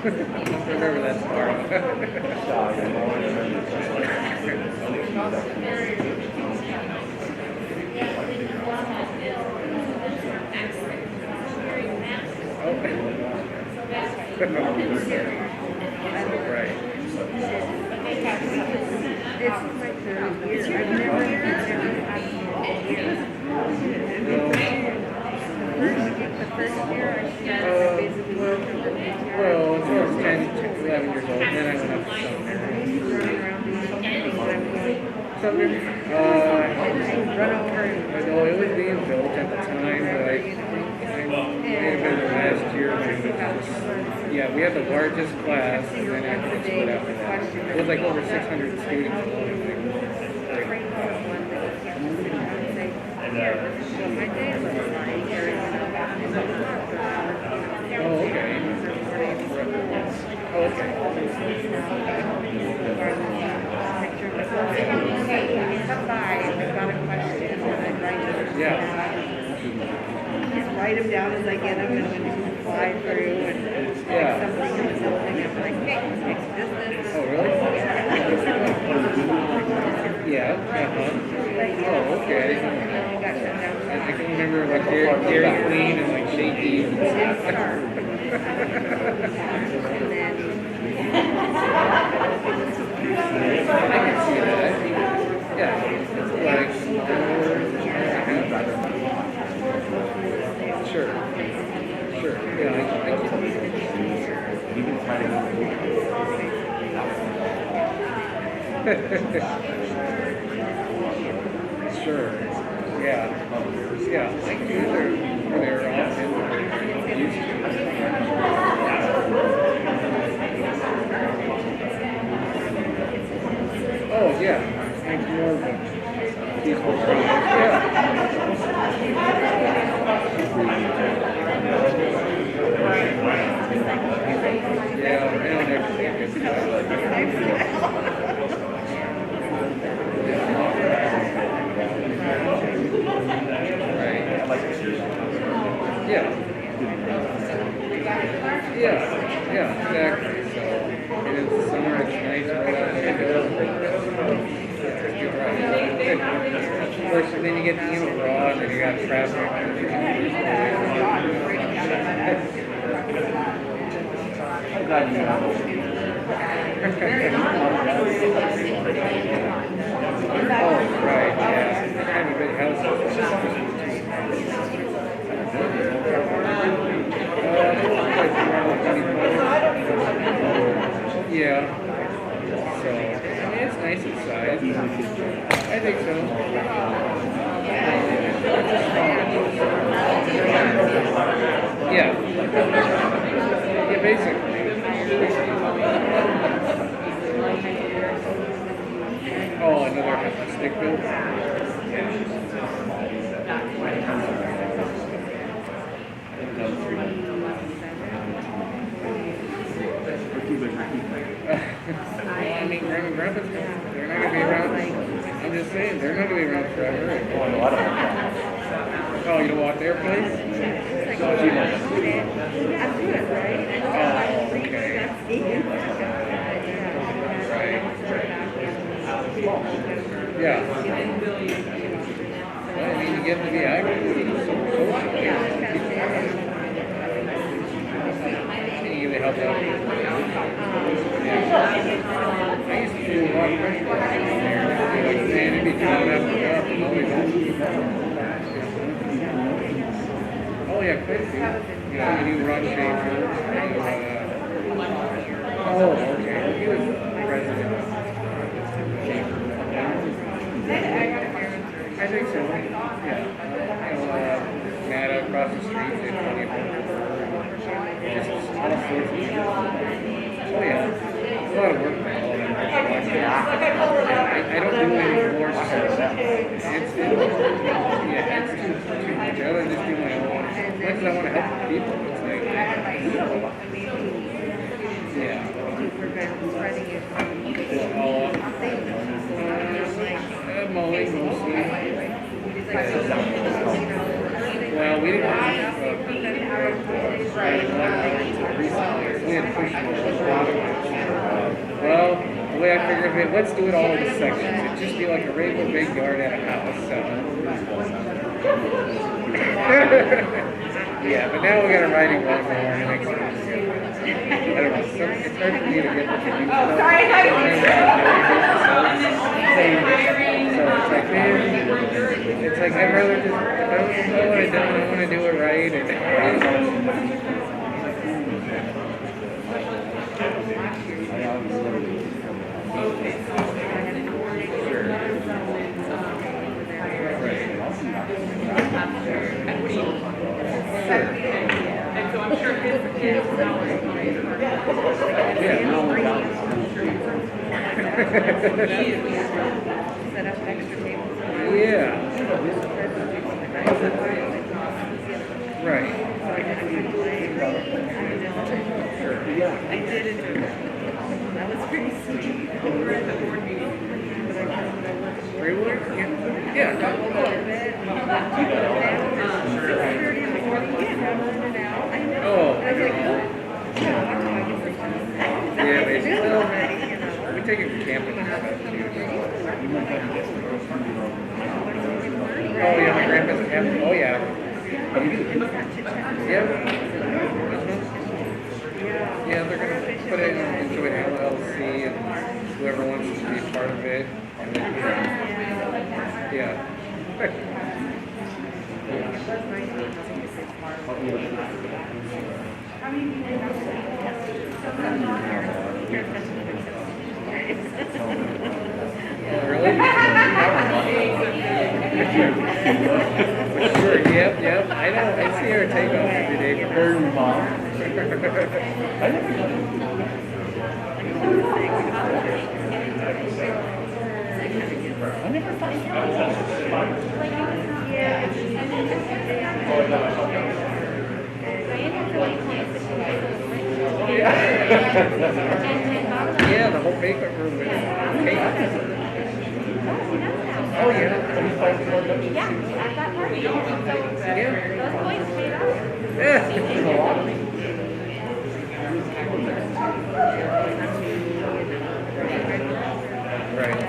S8: Remember that tomorrow. Right.
S3: It's like the year, I've never had the first year I started basically working over PTR.
S8: Well, until I was 10, 11 years old, then I went up to seminary. Seminary?
S3: Run over and
S8: No, it was being built at the time, but I may have been the last year when it was just, yeah, we had the largest class, and then after it split after that. It was like over 600 students alone.
S3: my dad was like,
S8: Oh, okay. Oh, okay.
S3: Come by if I've got a question, and I'd write it.
S8: Yeah.
S3: Just write them down as I get them, and when you fly through, and like somebody in the building, I'm like, hey, fix this.
S8: Oh, really? Yeah. Oh, okay. I can remember like Dairy Queen and like Shaky and stuff. I can see that. Yeah. It's like, sure. Yeah, I Sure. Yeah. I can do they're often used to. Oh, yeah. Thank you more than peaceful. Yeah, I don't actually get to Yeah, exactly. So it is summer, it's nice, right out there. Of course, and then you get the abroad and you got traffic. I'm glad you know. Oh, right, yeah. Kind of a big house. Yeah. So, it's nice inside. I think so. Yeah. Yeah, basically. Oh, another stick build? I mean, Grandma and Grandpa's they're not going to be around. I'm just saying, they're not going to be around forever. Oh, you don't want their place?
S3: I'm good, right?
S8: Oh, okay. Right. Yeah. Well, I mean, you get to be active. You get to help out. Yeah. I used to do a lot of pressure work there. Like, man, it'd be drawn up and up and always. Oh, yeah, quite a few. You know, you knew Ron Schaefer. Oh, okay. He was president of Schaefer. I think so. Yeah. You know, Matt across the street did plenty of work. Just all sorts of people. Oh, yeah. It's a lot of work for all of them. I don't do any more stuff. It's too much. I'd rather just do my own. As much as I want to help people, it's like, yeah. Mowing mostly. Well, we didn't have recently. We had Well, the way I figured it, let's do it all in sections. It'd just be like a regular big yard at a house, so. Yeah, but now we got a riding lawnmower and it makes sense. I don't know, it's hard for me to get what to do.
S3: Oh, sorry, I thought
S8: So it's like, man, it's like I'd rather just, if I don't know what I don't want to do it right and.
S10: And so I'm sure his kids know it's
S3: set up extra tables.
S8: Yeah. Right.
S3: I did it. That was pretty sweet.
S8: Pre-work? Yeah. Oh. Yeah, we take it camping and stuff too. Oh yeah, my grandpa's camping. Oh yeah. Yeah. Yeah, they're gonna put it into an LLC and whoever wants to be a part of it. And then, yeah. Really? Sure, yep. I know, I see her take off every day from her mom.
S10: I never thought
S8: Yeah, the whole makeup room is cake. Oh, yeah.
S9: Yeah, at that party. So, those boys stayed up.
S8: Yeah. Right.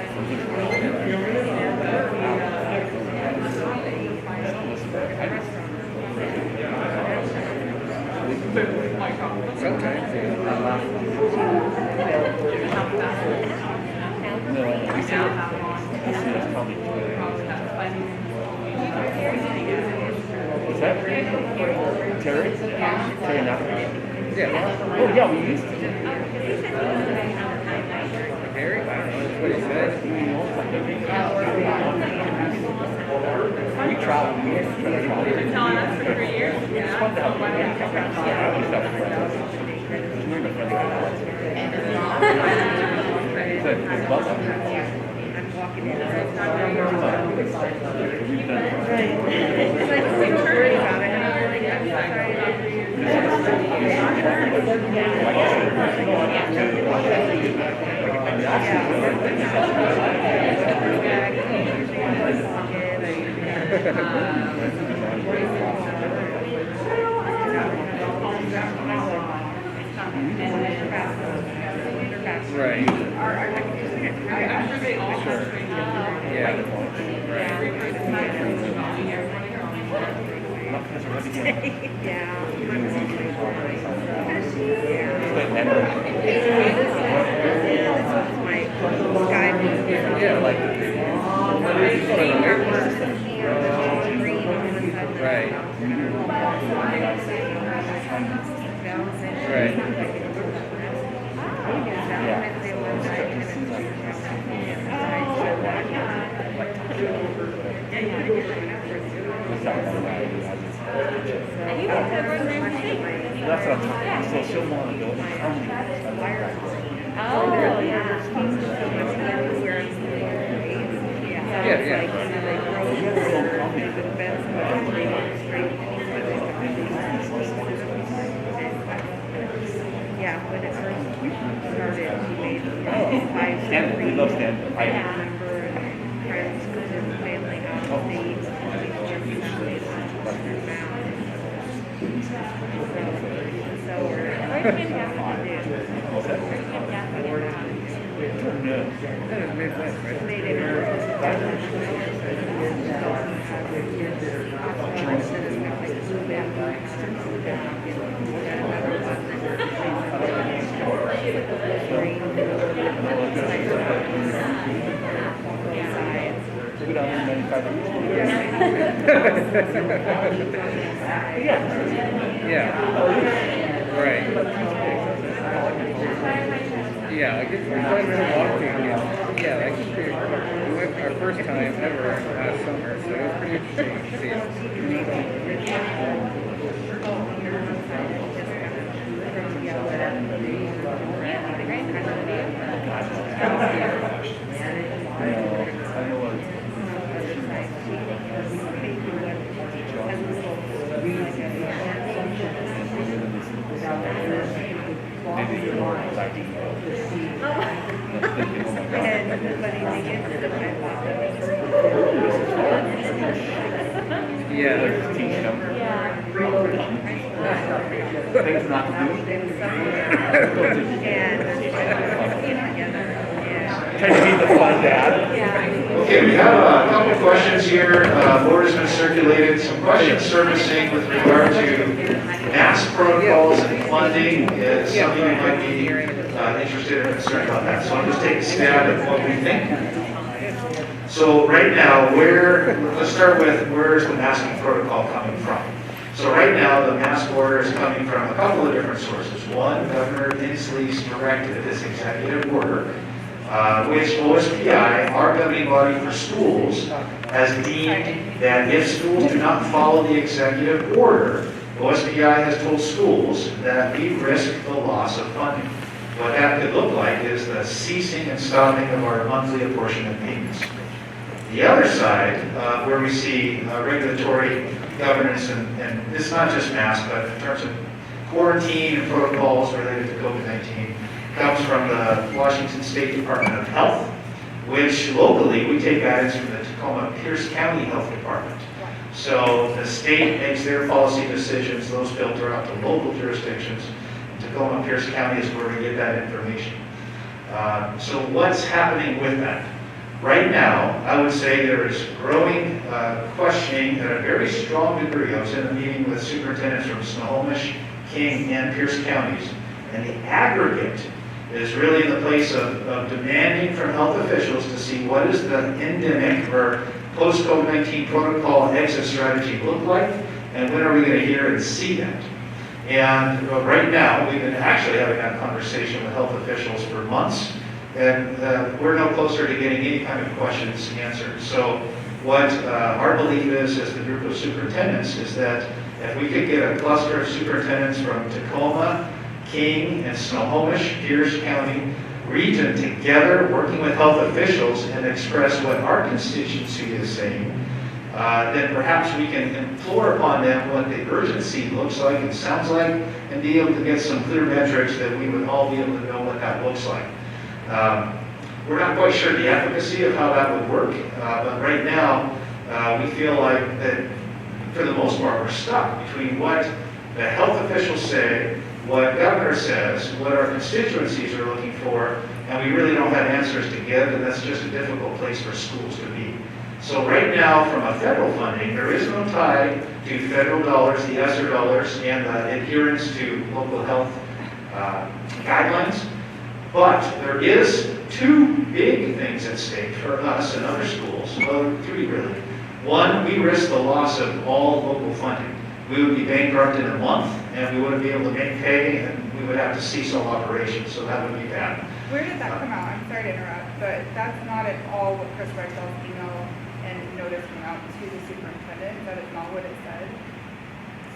S8: Sometimes, yeah.
S10: What's that? Terry? Terry Knapp?
S8: Yeah.
S10: Oh, yeah, we used to.
S8: Harry? I don't know. That's what he said.
S10: We traveled. We used to travel.
S2: You've been telling us for 3 years?
S10: It's fun to have a friend. I always have friends. We're the friends. It's a love.
S3: I'm walking in.
S10: We've done.
S3: It's like, we don't worry about it. I'm really
S8: Right.
S10: I'm sure they all have training.
S8: Yeah. Yeah, like. Right. Right.
S9: And you went to Rosemary State.
S10: That's what I'm talking about. So she'll want to go.
S9: Oh, yeah.
S3: Yeah, when it first started, she made five
S10: Stanford. We love Stanford.
S3: member friends because of the family out of state. So we're
S8: That is Midwest, right?
S3: They didn't work as a
S8: Yeah. Right. Yeah, I guess we're trying to Orting. Yeah, that could be. We went our first time ever last summer, so it was pretty interesting to see it. Yeah.
S10: Teach them. Things not to do. Trying to be the fun dad.
S5: Okay, we have a couple of questions here. Board has been circulated some questions surfacing with regard to mask protocols and funding. It's something you might be interested or concerned about that. So I'll just take a stab at what we think. So right now, let's start with where is the masking protocol coming from? So right now, the mask order is coming from a couple of different sources. One, Governor Inslee's directive, this executive order, which OSPI, our governing body for schools, has deemed that if schools do not follow the executive order, OSPI has told schools that we risk the loss of funding. What that could look like is the ceasing and stopping of our monthly apportionment payments. The other side, where we see regulatory governance, and it's not just masks, but in terms of quarantine and protocols related to COVID-19, comes from the Washington State Department of Health, which locally we take guidance from the Tacoma-Pierce County Health Department. So the state makes their policy decisions, those filter out to local jurisdictions. Tacoma-Pierce County is where we get that information. So what's happening with that? Right now, I would say there is growing questioning at a very strong degree. I was in a meeting with superintendents from Snohomish, King, and Pierce counties, and the aggregate is really in the place of demanding from health officials to see what does the endemic or post-COVID-19 protocol exit strategy look like, and when are we going to hear and see that? And right now, we've been actually having that conversation with health officials for months, and we're no closer to getting any kind of questions answered. So what our belief is, as the group of superintendents, is that if we could get a cluster of superintendents from Tacoma, King, and Snohomish, Pierce County region together, working with health officials, and express what our constituency is saying, then perhaps we can implore upon them what the urgency looks like and sounds like, and be able to get some clear metrics that we would all be able to know what that looks like. We're not quite sure the efficacy of how that would work, but right now, we feel like that for the most part, we're stuck between what the health officials say, what governor says, what our constituencies are looking for, and we really don't have answers to give, and that's just a difficult place for schools to be. So right now, from a federal funding, there is no tie to federal dollars, the ESSER dollars, and the adherence to local health guidelines. But there is two big things at stake for us and other schools, well, three really. One, we risk the loss of all local funding. We would be bankrupt in a month, and we wouldn't be able to make pay, and we would have to cease all operations, so that would be bad.
S11: Where did that come out? I'm sorry to interrupt, but that's not at all what Chris Reichel's email and notice came out to the superintendent. That is not what it said.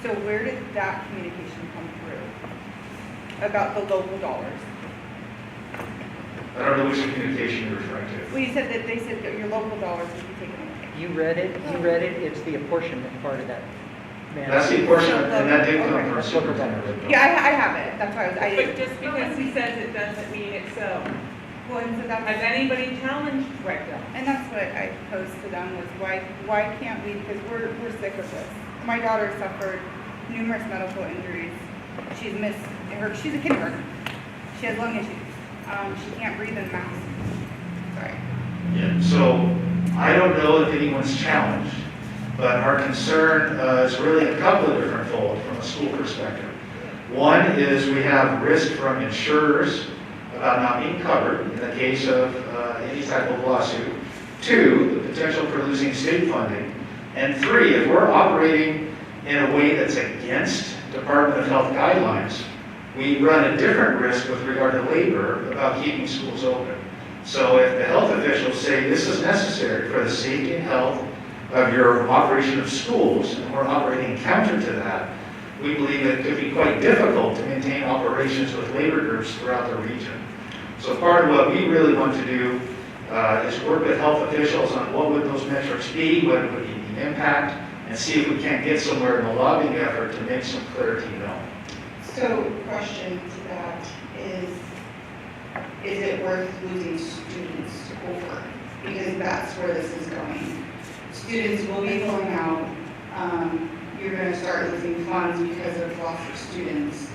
S11: So where did that communication come through about the local dollars?
S5: I don't know which communication you're referring to.
S11: Well, you said that they said that your local dollars would be taken away.
S7: You read it, it's the apportionment part of that.
S5: That's the apportionment, and that did come from a superintendent.
S11: Yeah, I have it. That's why I
S12: But just because he says it doesn't mean it's so.
S11: Well, and so that's,
S12: Has anybody challenged Recto?
S11: and that's what I posed to them was why can't we, because we're sick of this. My daughter suffered numerous medical injuries. She's a kindergartner. She has lung issues. She can't breathe in masks. Sorry.
S5: Yeah, so I don't know if anyone's challenged, but our concern is really a couple of different fold from a school perspective. One is we have risk from insurers about not being covered in the case of any type of lawsuit. Two, the potential for losing state funding. And three, if we're operating in a way that's against Department of Health guidelines, we run a different risk with regard to labor about keeping schools open. So if the health officials say this is necessary for the safety and health of your operation of schools, and we're operating counter to that, we believe it could be quite difficult to maintain operations with labor groups throughout the region. So part of what we really want to do is work with health officials on what would those metrics be, what would be the impact, and see if we can't get somewhere in the lobbying effort to make some clarity known.
S11: So, question to that is it worth losing students over? Because that's where this is going. Students will be pulling out. You're going to start losing funds because of loss of students.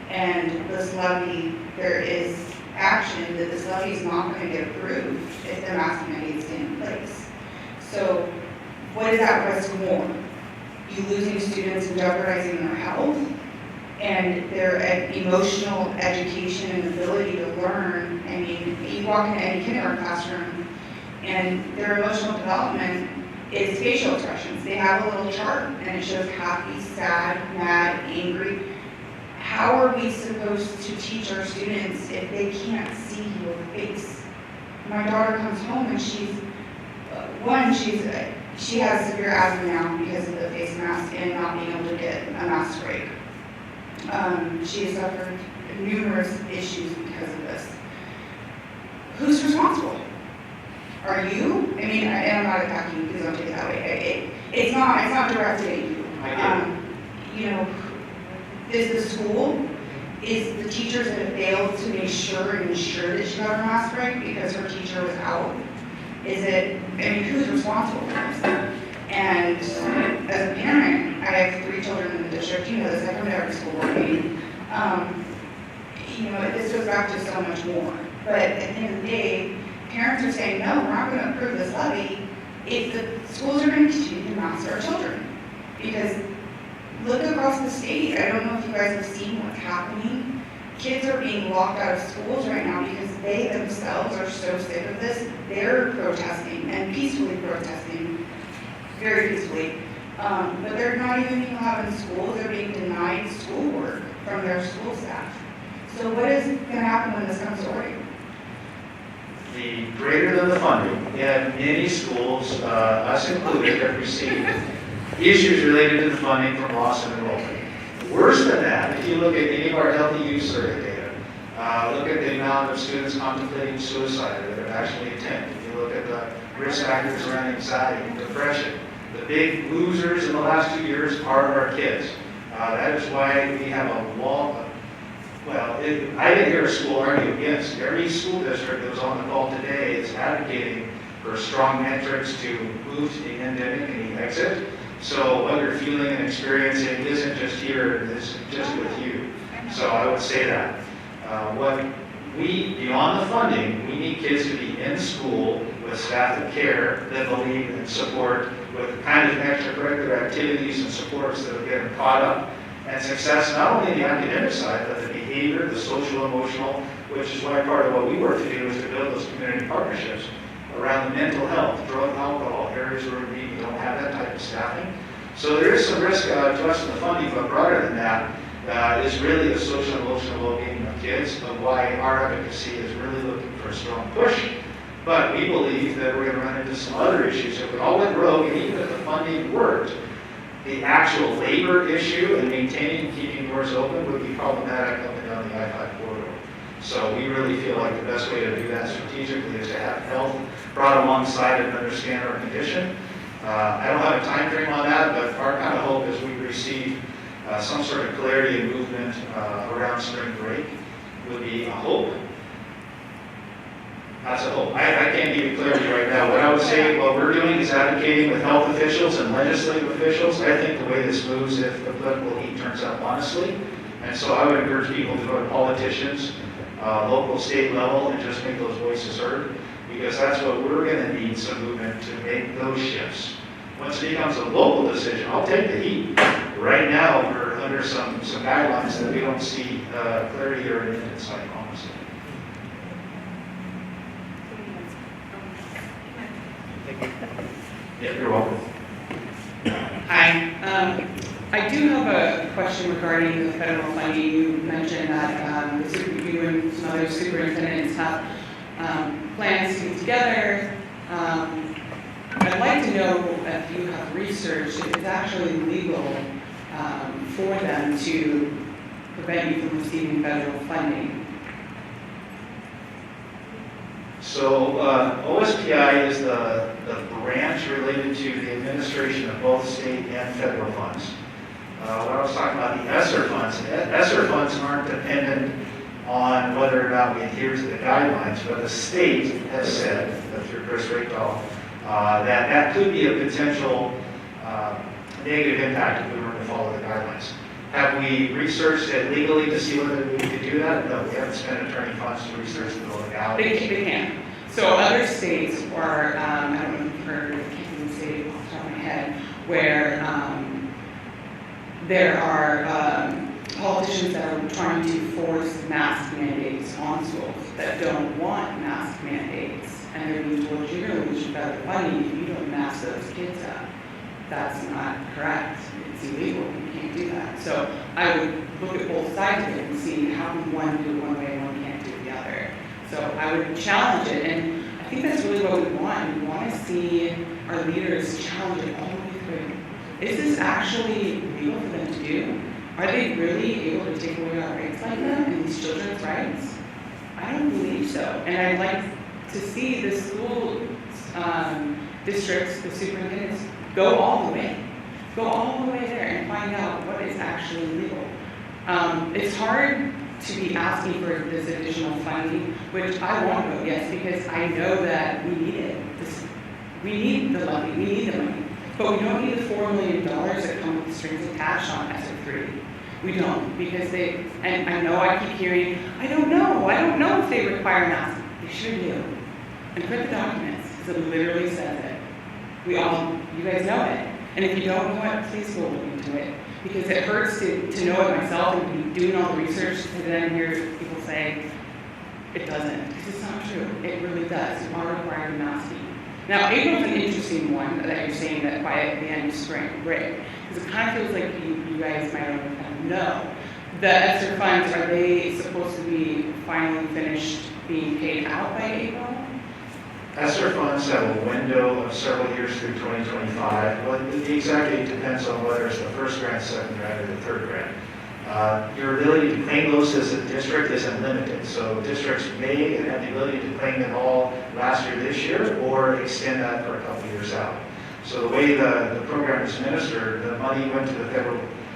S11: And this levy, there is action that this levy is not going to get approved if the mask mandate is in place. So what is that risk more? You losing students and jeopardizing their health and their emotional education and ability to learn. I mean, you walk into any kindergarten classroom and their emotional development is facial expressions. They have a little chart and it shows happy, sad, mad, angry. How are we supposed to teach our students if they can't see your face? My daughter comes home and she has severe asthma now because of the face mask and not being able to get a mask break. She has suffered numerous issues because of this. Who's responsible? Are you? I mean, I'm not attacking you, please don't take it that way. It's not directed at you. You know, is the school, is the teachers that have failed to make sure and ensure that she got her mask break because her teacher was out? Is it, I mean, who's responsible for this? And as a parent, I have 3 children in the district, you know this, I come to every school board meeting. You know, this goes back to so much more. But at the end of the day, parents are saying, no, we're not going to approve this levy if the schools are going to continue to mask our children. Because look across the state, I don't know if you guys have seen what's happening. Kids are being locked out of schools right now because they themselves are so sick of this. They're protesting and peacefully protesting, very peacefully. But they're not even being allowed in schools. They're being denied schoolwork from their school staff. So what is going to happen when this comes to Orting?
S5: The greater than the funding, and many schools, us included, have received issues related to the funding from loss of enrollment. Worse than that, if you look at any of our healthy youth survey data, look at the amount of students contemplating suicide that have actually attempted. If you look at the risk factors around anxiety and depression, the big losers in the last 2 years are our kids. That is why we have a long, I didn't hear a school argue against. Every school district that was on the call today is advocating for strong metrics to move to the endemic and the exit. So what you're feeling and experiencing isn't just here, it's just with you. So I would say that. Beyond the funding, we need kids to be in school with staff that care, that believe and support, with the kind of extracurricular activities and supports that will get them caught up and success, not only in the academic side, but the behavior, the social, emotional, which is why part of what we work to do is to build those community partnerships around the mental health, drug, alcohol, areas where we don't have that type of staffing. So there is some risk to us in the funding, but broader than that is really the social and emotional well-being of kids, of why our advocacy is really looking for a strong push. But we believe that we're going to run into some other issues. If we all went rogue, and even if the funding worked, the actual labor issue and maintaining and keeping doors open would be problematic up and down the I-5 corridor. So we really feel like the best way to do that strategically is to have health brought alongside and understand our condition. I don't have a time frame on that, but our kind of hope is we receive some sort of clarity and movement around spring break would be a hope. That's a hope. I can't give you clarity right now. What I would say, what we're doing is advocating with health officials and legislative officials. I think the way this moves, if the political heat turns up honestly. And so I would encourage people to go to politicians, local, state level, and just make those voices heard, because that's what we're going to need, some movement to make those shifts. Once it becomes a local decision, I'll take the heat. Right now, we're under some guidelines that we don't see clarity or an end in sight, honestly. Yeah, you're welcome.
S12: Hi. I do have a question regarding the federal funding. You mentioned that you and some other superintendents have plans to get together. I'd like to know if you have researched if it's actually legal for them to prevent you from receiving federal funding.
S5: So OSPI is the branch related to the administration of both state and federal funds. When I was talking about the ESSER funds aren't dependent on whether or not we adhere to the guidelines, but the state has said, through Chris Raythal, that could be a potential negative impact if we were to follow the guidelines. Have we researched it legally to see whether we could do that? No, we haven't spent attorney funds to research the legality.
S12: They can. So other states are, I don't know if you've heard of Kansas State off the top of my head, where there are politicians that are trying to force mask mandates on schools that don't want mask mandates. And they're being told, you're going to lose your federal funding if you don't mask those kids up. That's not correct. It's illegal. You can't do that. So I would look at both sides of it and see how can one do it one way and one can't do it the other. So I would challenge it, and I think that's really what we want. We want to see our leaders challenge it all the way through. Is this actually legal for them to do? Are they really able to take away our rights like that and these children's rights? I don't believe so. And I'd like to see the school districts, the superintendents, go all the way. Go all the way there and find out what is actually legal. It's hard to be asking for this additional funding, which I want to vote yes, because I know that we need it. We need the levy, we need the money. But we don't need the $4 million that come with the strings attached on ESSER 3. We don't, because and I know I keep hearing, I don't know if they require masks. They sure do. And print the documents, because it literally says it. You guys know it. And if you don't know it, please go look into it. Because it hurts to know it myself and be doing all the research to then hear people say it doesn't. Because it's not true. It really does. You are required masking. Now, April's an interesting one that you're saying that by the end of spring break. Because it kind of feels like you guys might already kind of know. The ESSER funds, are they supposed to be finally finished being paid out by April?
S5: ESSER funds have a window of several years through 2025. Well, the exact date depends on whether it's the first grant, second grant, or the third grant. Your ability to claim those as a district is unlimited. So districts may have the ability to claim it all last year, this year, or extend that for a couple years out. So the way the program is administered, the money went to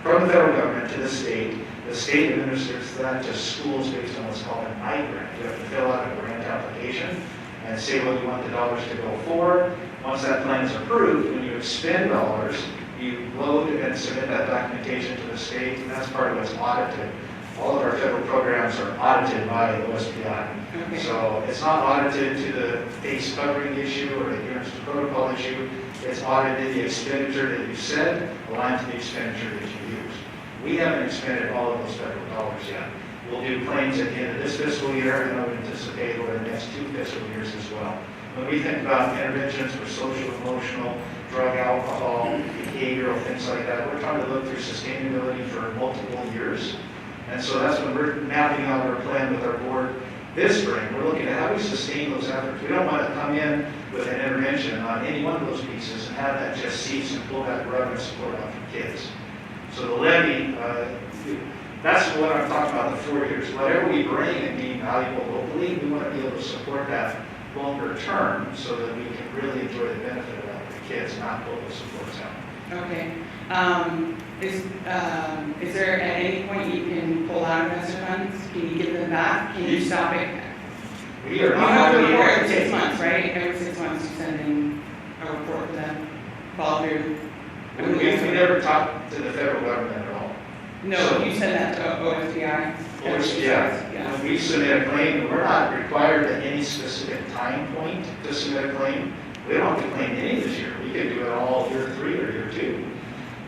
S5: from the federal government to the state. The state administers that to schools based on what's called an I-grant. You have to fill out a grant application and say what you want the dollars to go for. Once that plan is approved, when you expend dollars, you load and submit that documentation to the state, and that's part of what's audited. All of our federal programs are audited by OSPI.
S12: Okay.
S5: So it's not audited to the face covering issue or the adherence to protocol issue. It's audited the expenditure that you said aligned to the expenditure that you used. We haven't expended all of those federal dollars yet. We'll do claims at the end of this fiscal year, and I would anticipate over the next 2 fiscal years as well. When we think about interventions for social, emotional, drug, alcohol, behavioral, things like that, we're trying to look through sustainability for multiple years. And so that's when we're mapping out our plan with our board this spring. We're looking at how we sustain those efforts. We don't want to come in with an intervention on any one of those pieces and have that just cease and pull that rug and support out for kids. So the levy, that's what I'm talking about, the 4 years. Whatever we bring and being valuable locally, we want to be able to support that longer term so that we can really enjoy the benefit of that for the kids, not pull those supports out.
S12: Okay. Is there at any point you can pull out of ESSER funds? Can you give them back? Can you stop it?
S5: We are
S12: You have to
S5: not
S12: report every 6 months, right? Every 6 months you send in a report to them, follow through.
S5: We never talked to the federal government at all.
S12: No,
S5: So-
S12: you send that to OSPI?
S5: Yeah, when we submit a claim, we're not required at any specific time point to submit a claim. We don't have to claim any this year. We can do it all year 3 or year 2.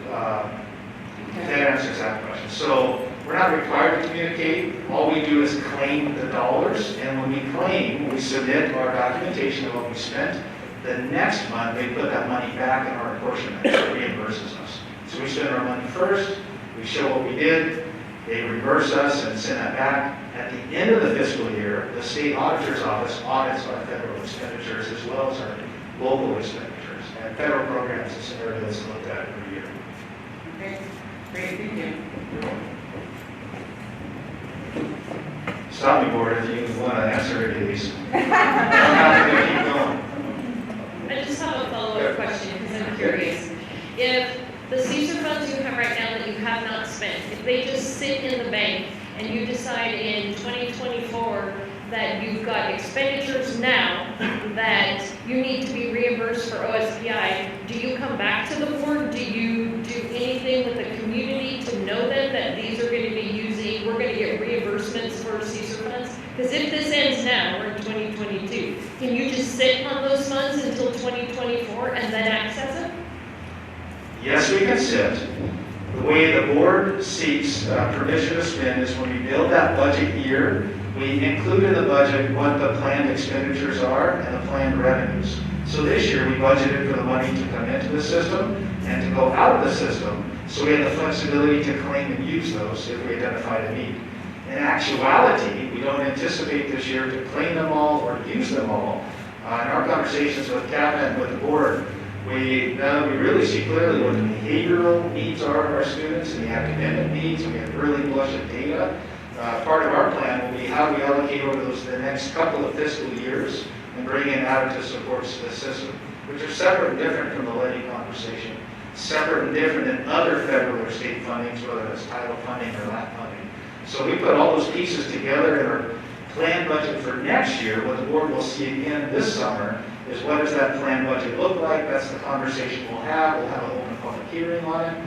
S5: That answers that question. So we're not required to communicate. All we do is claim the dollars, and when we claim, we submit our documentation of what we spent. The next month, they put that money back in our apportionment, so it reimburses us. So we spend our money first, we show what we did, they reimburse us and send that back. At the end of the fiscal year, the state auditor's office audits our federal expenditures as well as our local expenditures. And federal programs is an area that's looked at every year.
S12: Okay, great, thank you.
S5: Stop me, board, if you want to answer any of these. I'm happy to keep going.
S2: I just have a follow-up question, because I'm curious. If the CSER funds you have right now that you have not spent, if they just sit in the bank and you decide in 2024 that you've got expenditures now that you need to be reimbursed for OSPI, do you come back to the board? Do you do anything with the community to know then that these are going to be using, we're going to get reimbursements for CSER funds? Because if this ends now, we're in 2022, can you just sit on those funds until 2024 and then access it?
S5: Yes, we can sit. The way the board seeks permission to spend is when we build that budget year, we include in the budget what the planned expenditures are and the planned revenues. So this year, we budgeted for the money to come into the system and to go out of the system, so we have the flexibility to claim and use those if we identify the need. In actuality, we don't anticipate this year to claim them all or use them all. In our conversations with cabinet and with the board, we really see clearly what the behavioral needs are of our students and the academic needs. We have early blush of data. Part of our plan will be how we allocate over the next couple of fiscal years and bring in additive supports to the system, which are separate and different from the Levy conversation, separate and different than other federal or state fundings, whether it's title funding or LAP funding. So we put all those pieces together in our planned budget for next year. What the board will see again this summer is what does that planned budget look like? That's the conversation we'll have. We'll have an open public hearing on it,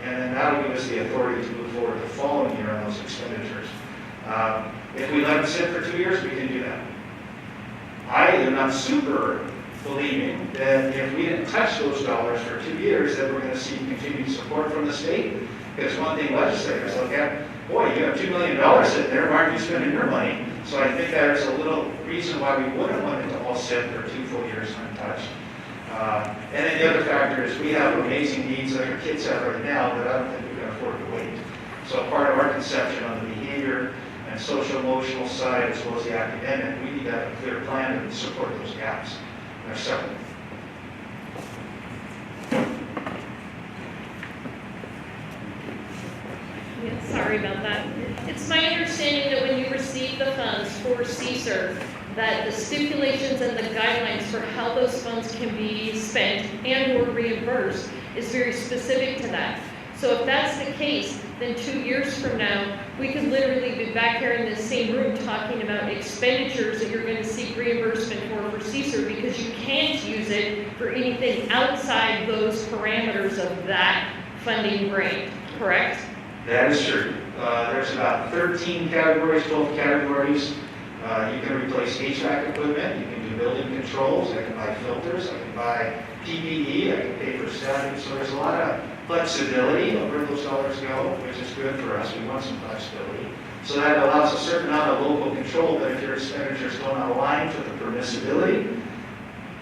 S5: and then that'll give us the authority to move forward the following year on those expenditures. If we let them sit for 2 years, we can do that. I am not super believing that if we didn't touch those dollars for 2 years, that we're going to see continued support from the state. Because one thing legislators look at, boy, you have $2 million sitting there, why aren't you spending your money? So I think there's a little reason why we wouldn't want it to all sit for 2 full years untouched. And then the other factor is we have amazing needs that our kids have right now that I don't think we can afford to wait. So part of our conception on the behavior and social emotional side as well as the academic, we need to have a clear plan to support those gaps. They're separate.
S2: Yeah, sorry about that. It's my understanding that when you receive the funds for CSER, that the stipulations and the guidelines for how those funds can be spent and or reimbursed is very specific to that. So if that's the case, then 2 years from now, we could literally be back here in this same room talking about expenditures that you're going to seek reimbursement for CSER because you can't use it for anything outside those parameters of that funding grant, correct?
S5: That is true. There's about 13 categories, 12 categories. You can replace HVAC equipment, you can do building controls, I can buy filters, I can buy PPE, I can pay for staffing. So there's a lot of flexibility of where those dollars go, which is good for us. We want some flexibility. So that allows a certain amount of local control, but if your expenditures don't align with the permissibility,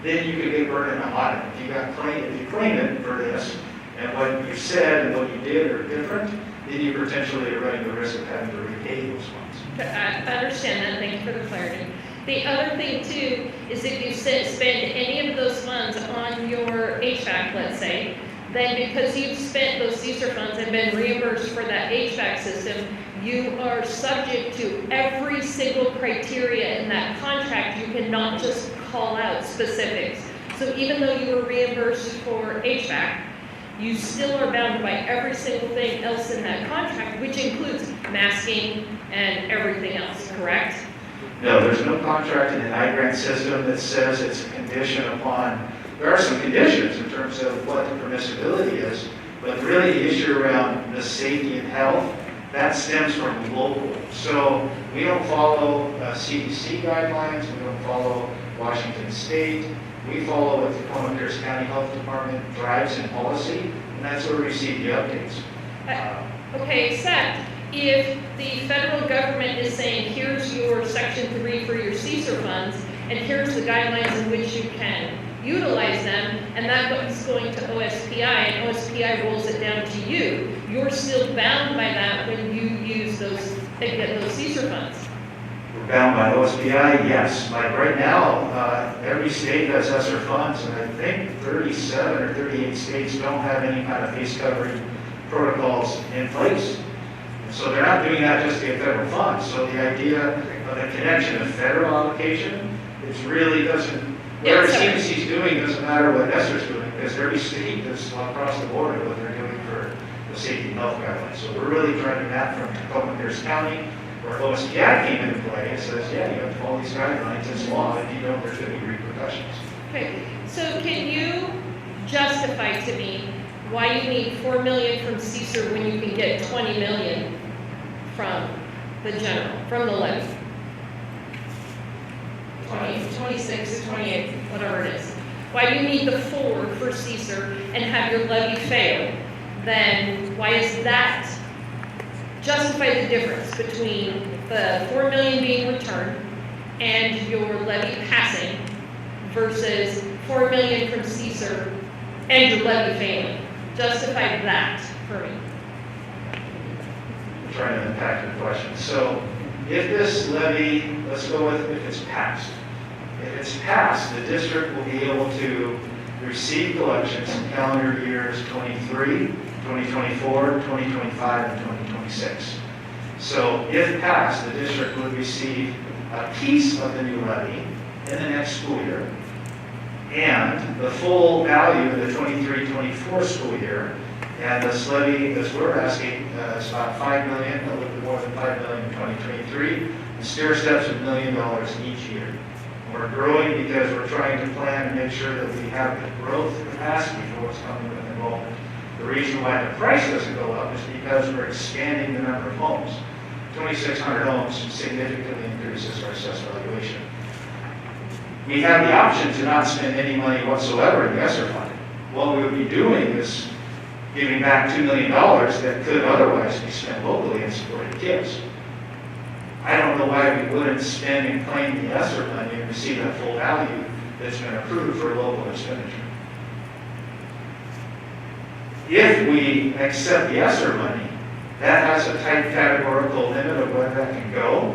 S5: then you could get burned in an audit. If you claim it for this, and what you said and what you did are different, then you potentially are running the risk of having to repay those funds.
S2: I understand that, thank you for the clarity. The other thing too, is if you spend any of those funds on your HVAC, let's say, then because you've spent those CSER funds and been reimbursed for that HVAC system, you are subject to every single criteria in that contract. You cannot just call out specifics. So even though you were reimbursed for HVAC, you still are bound by every single thing else in that contract, which includes masking and everything else, correct?
S5: No, there's no contract in the I-grant system that says it's a condition upon, there are some conditions in terms of what the permissibility is, but really the issue around the safety and health that stems from local. So we don't follow CDC guidelines, we don't follow Washington State, we follow what the Tacoma-Pierce County Health Department drives in policy, and that's where we receive the updates.
S1: Okay, Seth, if the federal government is saying, here's your section 3 for your CSER funds, and here's the guidelines in which you can utilize them, and that's going to OSPI, and OSPI rolls it down to you, you're still bound by that when you use those, get those CSER funds.
S5: We're bound by OSPI, yes. Like right now, every state has ESSER funds, and I think 37 or 38 states don't have any kind of face covering protocols in place. So they're not doing that just to get federal funds. So the idea of the connection of federal allocation, it really doesn't, whatever CDC is doing doesn't matter what ESSER is doing, because every state is across the board what they're doing for the safety and health guidelines. So we're really trying to map from Tacoma-Pierce County, where OSPI came into play and says, yeah, you have to follow these guidelines, it's law, if you don't, there's going to be repercussions.
S1: Okay, so can you justify to me why you need $4 million from CSER when you can get $20 million from the general, from the levy? 26 or 28, whatever it is. Why do you need the 4 for CSER and have your levy fail? Then why is that? Justify the difference between the $4 million being returned and your levy passing versus $4 million from CSER and your levy failing. Justify that for me.
S5: I'm trying to unpack your question. So if this levy, let's go with if it's passed. If it's passed, the district will be able to receive collections in calendar years 23, 2024, 2025, and 2026. So if passed, the district would receive a piece of the new levy in the next school year, and the full value of the 23-24 school year. And this levy, as we're asking, is about $5 million, a little bit more than $5 million in 2023, and stair steps $1 million each year. We're growing because we're trying to plan and make sure that we have the growth capacity for what's coming with enrollment. The reason why the price doesn't go up is because we're expanding the number of homes. 2,600 homes significantly increases our assessed valuation. We have the option to not spend any money whatsoever in the ESSER fund. What we would be doing is giving back $2 million that could otherwise be spent locally in supporting kids. I don't know why we wouldn't spend and claim the ESSER money and receive that full value that's been approved for local expenditure. If we accept the ESSER money, that has a tight categorical limit of where that can go,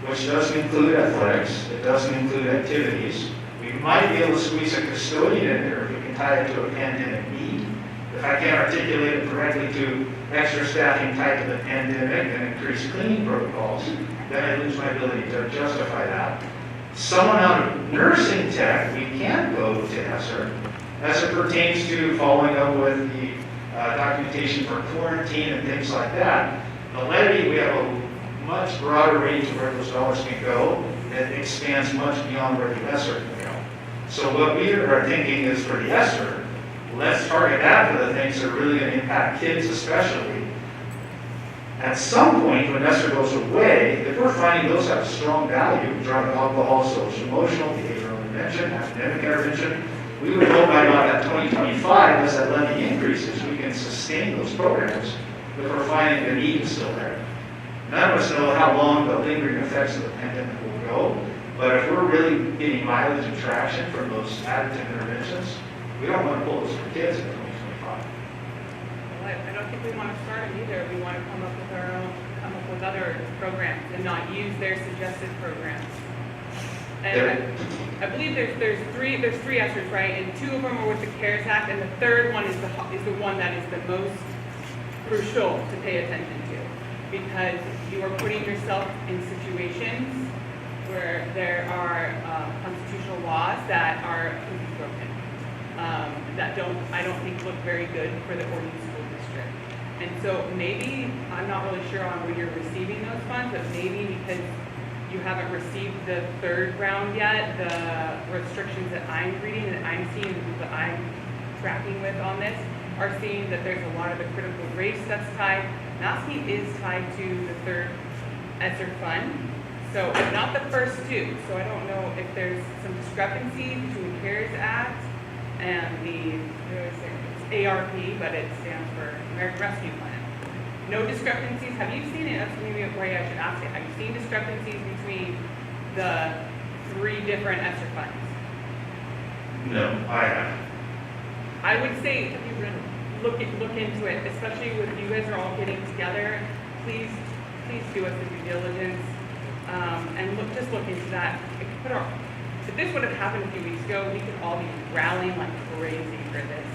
S5: which doesn't include athletics, it doesn't include activities. We might be able to squeeze a custodian in there if we can tie it to a pandemic need. If I can't articulate it correctly to extra staffing tied to the pandemic and increased cleaning protocols, then I lose my ability to justify that. Someone out of nursing tech, we can go to ESSER as it pertains to following up with the documentation for quarantine and things like that. The levy, we have a much broader range of where those dollars can go that expands much beyond where the ESSER can go. So what we are thinking is for the ESSER, let's target that for the things that are really going to impact kids especially. At some point, when ESSER goes away, if we're finding those have strong value, drug, alcohol, social, emotional, behavioral intervention, academic intervention, we would hope by about that 2025, as that levy increases, we can sustain those programs if we're finding the need is still there. None of us know how long the lingering effects of the pandemic will go, but if we're really getting mileage and traction from those additive interventions, we don't want to pull those for kids in 2025.
S12: Well, I don't think we want to start them either. We want to come up with our own, come up with other programs and not use their suggested programs. And I believe there's three ESSERs, right? And 2 of them are with the CARES Act, and the third one is the one that is the most crucial to pay attention to, because you are putting yourself in situations where there are constitutional laws that are completely broken, that I don't think look very good for the Orting School District. And so maybe, I'm not really sure on where you're receiving those funds, but maybe because you haven't received the third round yet, the restrictions that I'm reading, that I'm seeing, that I'm tracking with on this, are seeing that there's a lot of the critical race that's tied. NASCI is tied to the third ESSER fund, so it's not the first two. So I don't know if there's some discrepancy between CARES Act and the it's ARP, but it stands for American Rescue Plan. No discrepancies. Have you seen it? That's maybe a way I should ask it. Have you seen discrepancies between the three different ESSER funds?
S5: No, I haven't.
S12: I would say look into it, especially with you guys are all getting together. Please do us the due diligence and just look into that. If this would have happened a few weeks ago, we could all be rallying like crazy for this.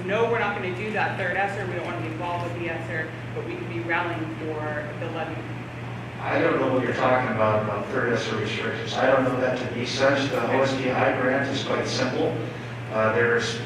S12: No, we're not going to do that third ESSER. We don't want to be involved with the ESSER, but we could be rallying for the levy.
S5: I don't know what you're talking about third ESSER restrictions. I don't know that to be such. The OSPI grant is quite simple. There's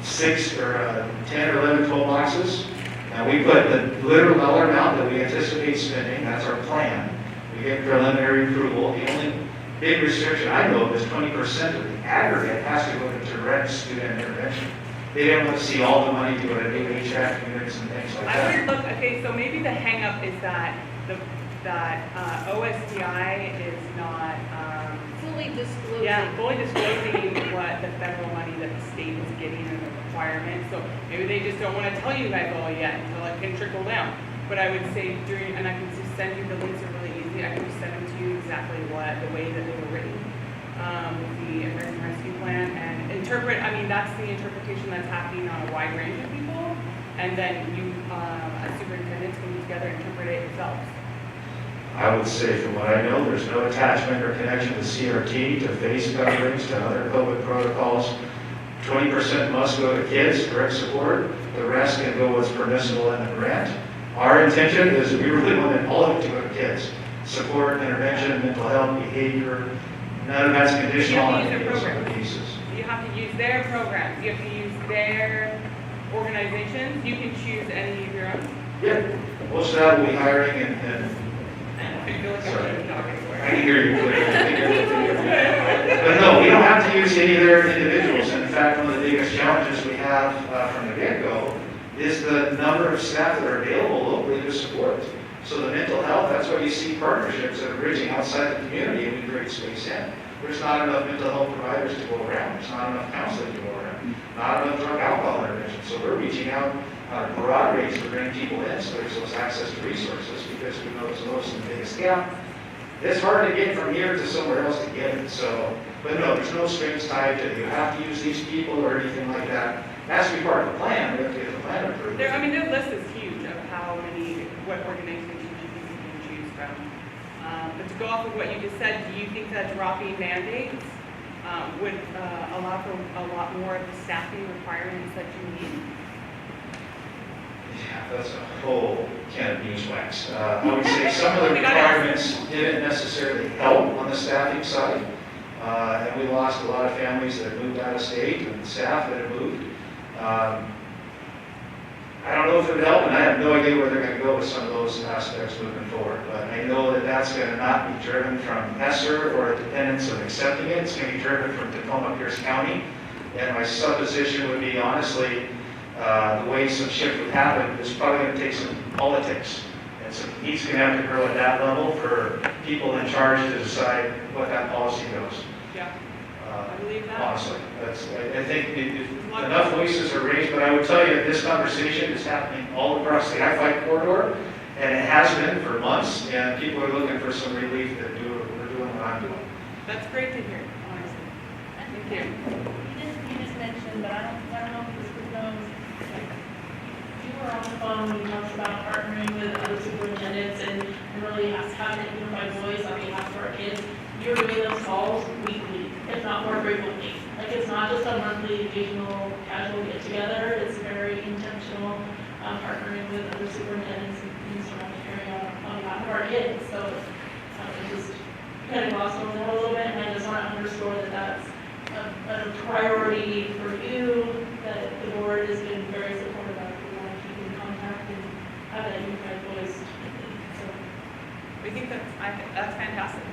S5: 6 or 10 or 11 toolboxes, and we put the literal dollar amount that we anticipate spending. That's our plan. We get preliminary approval. The only big restriction I know of is 20% of the aggregate has to go to direct student intervention. They don't want to see all the money go to new HVAC units and things like that.
S12: I would look, okay, so maybe the hang up is that OSPI is not,
S2: Fully disclosing.
S12: yeah, fully disclosing what the federal money that the state is getting and the requirements. So maybe they just don't want to tell you guys all yet until it can trickle down. But I would say and I can just send you, the links are really easy. I can just send them to you exactly the way that they were written. With the American Rescue Plan and interpret, I mean, that's the interpretation that's happening on a wide range of people. And then you, as superintendents, can together interpret it yourselves.
S5: I would say from what I know, there's no attachment or connection to CRT, to face coverings, to other COVID protocols. 20% must go to kids, direct support. The rest can go what's permissible in the grant. Our intention is we really want all of it to go to kids. Support, intervention, mental health, behavior. None of that's conditional on any of those other pieces.
S12: You have to use their programs. You have to use their organizations. You can choose any of your own.
S5: Yeah, most of that will be hiring and
S12: I feel like
S5: sorry.
S12: I'm talking for
S5: I can hear you clearly. But no, we don't have to use any of their individuals. In fact, one of the biggest challenges we have from the get-go is the number of staff that are available locally to support. So the mental health, that's why you see partnerships that are bridging outside the community and we create space in. There's not enough mental health providers to go around. There's not enough counseling to go around. Not enough drug alcohol intervention. So we're reaching out on a broad range to bring people in so there's those access to resources because we know it's the lowest and biggest gap. It's hard to get from here to somewhere else to get it. So, but no, there's no strings tied to you have to use these people or anything like that. It has to be part of the plan. We have to get the plan approved.
S12: I mean, their list is huge of what organizations you can choose from. But to go off of what you just said, do you think that dropping mandates would allow for a lot more of the staffing requirements that you need?
S5: Yeah, that's a whole can of beeswax. I would say some of the requirements didn't necessarily help on the staffing side. And we lost a lot of families that moved out of state and staff that had moved. I don't know if it would help, and I have no idea where they're going to go with some of those aspects moving forward. But I know that that's going to not be driven from ESSER or a dependence of accepting it. It's going to be driven from Tacoma Pierce County. And my supposition would be, honestly, the way some shift would happen is probably going to take some politics. And some he's going to have to grow at that level for people in charge to decide what that policy goes.
S12: Yeah, I believe that.
S5: Honestly, I think enough voices are raised, but I would tell you this conversation is happening all across the I-5 corridor, and it has been for months, and people are looking for some relief that we're doing what I'm doing.
S12: That's great to hear, honestly. Thank you.
S1: You just mentioned, but I don't know if this was known. You were on the phone when you talked about partnering with other superintendents and really having a unified voice on behalf of our kids. You're doing those calls weekly, if not more frequently. Like it's not just a monthly, occasional, casual get together. It's very intentional partnering with other superintendents in the surrounding area on behalf of our kids. So it just kind of glossed over that a little bit, and I just want to underscore that that's a priority for you, that the board has been very supportive of. We want to keep in contact and have that unified voice. So
S12: We think that's fantastic.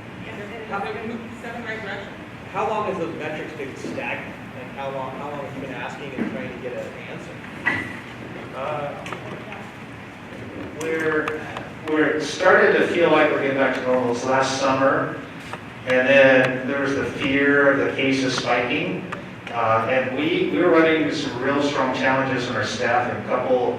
S12: How they're going to move the step in the right direction.
S10: How long has those metrics been stagnant? Like,
S13: How long have you been asking and trying to get an answer?
S5: We're started to feel like we're getting back to normal this last summer, and then there was the fear of the cases spiking, and we were running into some real strong challenges in our staff. And a couple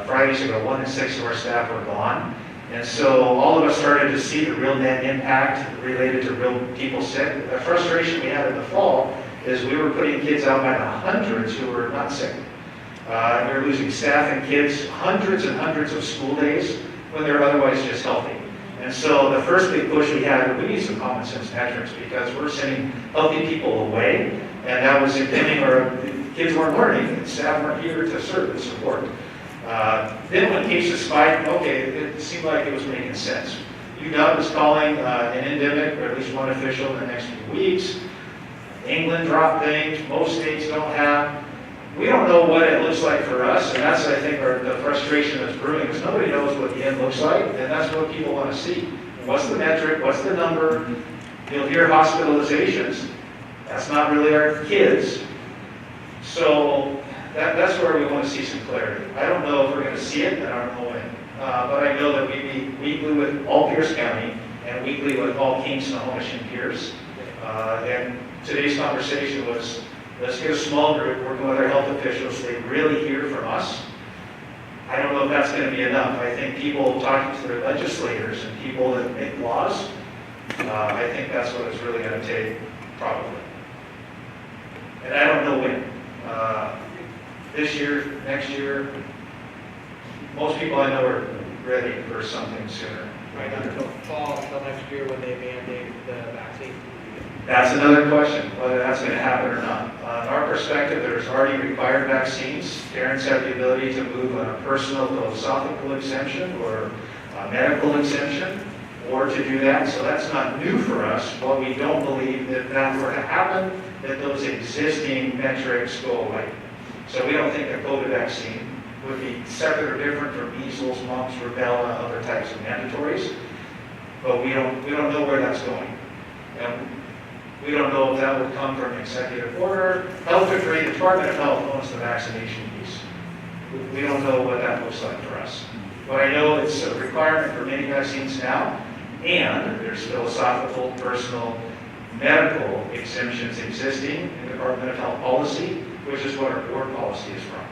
S5: Fridays ago, 1 in 6 of our staff were gone, and so all of us started to see the real net impact related to real people sick. The frustration we had in the fall is we were putting kids out by the hundreds who were not sick. And we were losing staff and kids hundreds and hundreds of school days when they're otherwise just healthy. And so the first big push we had, we need some common sense metrics because we're sending healthy people away, and that was impeding our kids weren't learning, and staff weren't here to serve and support. Then when cases spiked, okay, it seemed like it was making sense. UW was calling an endemic, or at least one official, in the next few weeks. England dropped things, most states don't have. We don't know what it looks like for us, and that's, I think, the frustration that's brewing, because nobody knows what the end looks like, and that's what people want to see. What's the metric? What's the number? You'll hear hospitalizations. That's not really our kids. So that's where we want to see some clarity. I don't know if we're going to see it, and I don't know when. But I know that we meet weekly with all Pierce County and weekly with all King, Snohomish, and Pierce. And today's conversation was, let's get a small group working with our health officials so they really hear from us. I don't know if that's going to be enough. I think people talking to their legislators and people that make laws, I think that's what it's really going to take, probably. And I don't know when. This year, next year, most people I know are ready for something sooner.
S13: Right until fall, until next year when they mandate the vaccine.
S5: That's another question, whether that's going to happen or not. On our perspective, there's already required vaccines. Parents have the ability to move on a personal philosophical exemption or a medical exemption, or to do that. So that's not new for us. What we don't believe that that were to happen, that those existing metrics go away. So we don't think a COVID vaccine would be separate or different from measles, mumps, rubella, other types of mandatories. But we don't know where that's going. And we don't know if that would come from executive order. Health Decree, the Department of Health owns the vaccination piece. We don't know what that looks like for us. But I know it's a requirement for many vaccines now, and there's philosophical, personal, medical exemptions existing in the Department of Health policy, which is what our board policy is from.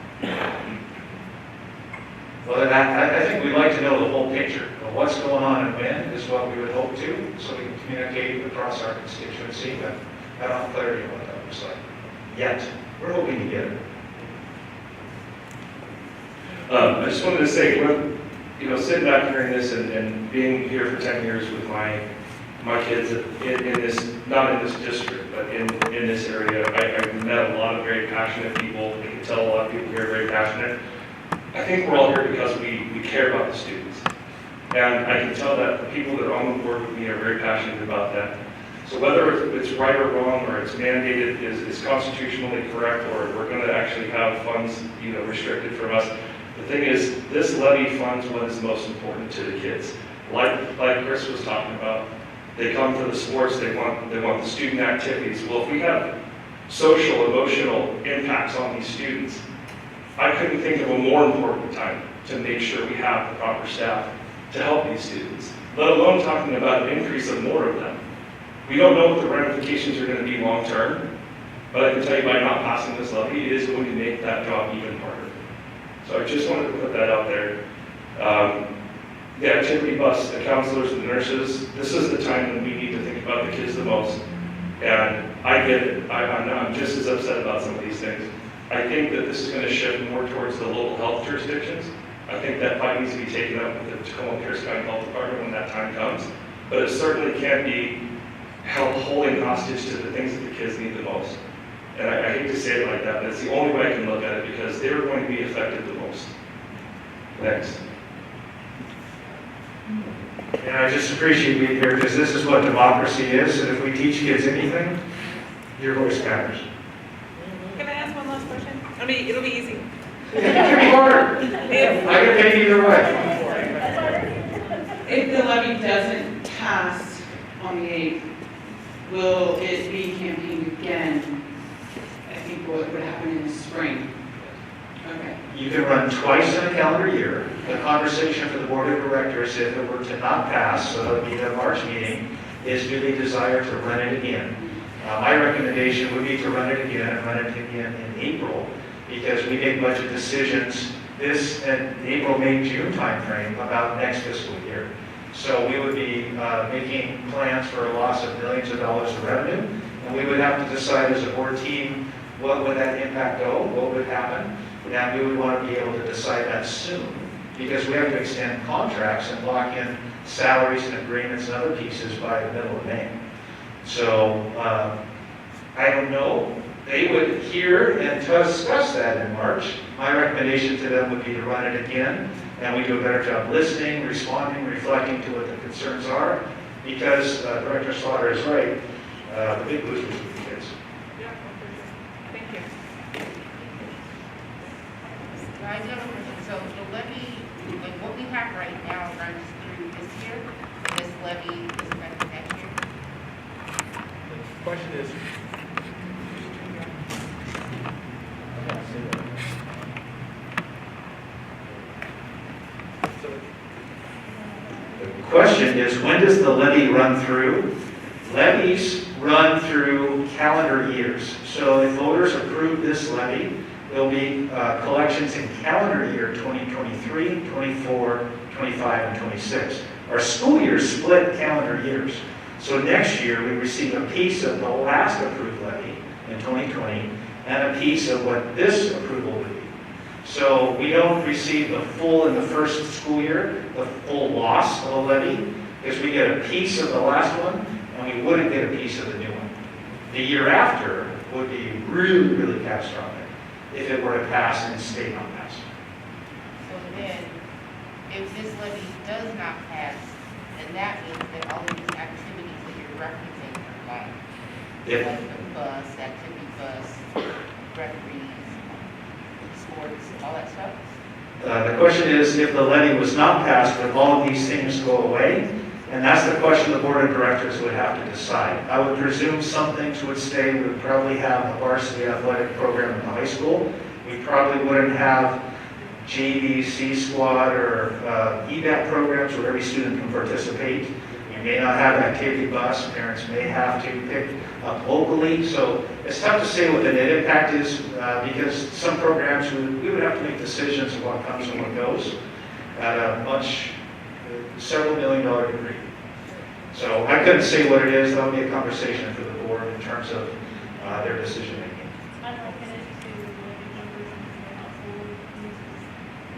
S5: Well, I think we'd like to know the whole picture of what's going on and when is what we would hope to, so we can communicate across our constituency, but I don't have clarity on what that looks like yet. We're hoping to get it.
S14: I just wanted to say, sitting back hearing this and being here for 10 years with my kids in this, not in this district, but in this area, I've met a lot of very passionate people. I can tell a lot of people here are very passionate. I think we're all here because we care about the students. And I can tell that the people that are on the board with me are very passionate about that. So whether it's right or wrong, or it's mandated, is constitutionally correct, or we're going to actually have funds, restricted from us. The thing is, this levy funds what is most important to the kids. Like Chris was talking about, they come for the sports, they want the student activities. Well, if we have social, emotional impacts on these students, I couldn't think of a more important time to make sure we have the proper staff to help these students, let alone talking about an increase of more of them. We don't know what the ramifications are going to be long term, but I can tell you by not passing this levy, it is going to make that job even harder. So I just wanted to put that out there. The activity bus, the counselors, the nurses, this is the time when we need to think about the kids the most. And I get it. I'm just as upset about some of these things. I think that this is going to shift more towards the local health jurisdictions. I think that fight needs to be taken up with the Tacoma Pierce County Health Department when that time comes. But it certainly can't be held holding hostage to the things that the kids need the most. And I hate to say it like that, but it's the only way I can look at it because they're going to be affected the most. Thanks.
S5: And I just appreciate being here because this is what democracy is, and if we teach kids anything, your voice matters.
S12: Can I ask one last question? I mean, it'll be easy.
S5: It can be hard. I can pay either way.
S12: If the levy doesn't pass on the 8th, will it be campaigned again what would happen in the spring? Okay.
S5: You can run twice in a calendar year. The conversation for the board of directors, if it were to not pass, so that would be the March meeting, is do they desire to run it again? My recommendation would be to run it again and run it again in April, because we make budget decisions this in April, May, June timeframe about next fiscal year. So we would be making plans for a loss of millions of dollars of revenue, and we would have to decide as a board team, what would that impact go, what would happen, and we would want to be able to decide that soon, because we have to extend contracts and lock in salaries and agreements and other pieces by the middle of May. So I don't know. They would hear and discuss that in March. My recommendation to them would be to run it again, and we do a better job listening, responding, reflecting to what the concerns are, because Director Slaughter is right. The big losers would be kids.
S11: Yeah, thank you.
S15: I have a question. So the levy, like what we have right now runs through this year, and this levy is effective next year?
S13: The question is,
S5: The question is, when does the levy run through? Levies run through calendar years. So if voters approve this levy, there'll be collections in calendar year 2023, 24, 25, and 26. Our school years split calendar years. So next year, we receive a piece of the last approved levy in 2020 and a piece of what this approval would be. So we don't receive the full in the first school year, the full loss of a levy, because we get a piece of the last one, and we wouldn't get a piece of the new one. The year after would be really, really catastrophic if it were to pass and stay not pass.
S15: So then, if this levy does not pass, then that means that all of these activities that you're referencing, like the bus, activity bus, referees, sports, all that stuff?
S5: The question is, if the levy was not passed, would all of these things go away? And that's the question the board of directors would have to decide. I would presume some things would stay. We would probably have a varsity athletic program in the high school. We probably wouldn't have JV, C squad, or EVAT programs where every student can participate. We may not have an activity bus. Parents may have to pick up locally. So it's tough to say what the net impact is because some programs we would have to make decisions of what comes and what goes at a much, several $1 million degree. So I couldn't say what it is. That would be a conversation for the board in terms of their decision making.
S1: I don't get it to the numbers in the household uses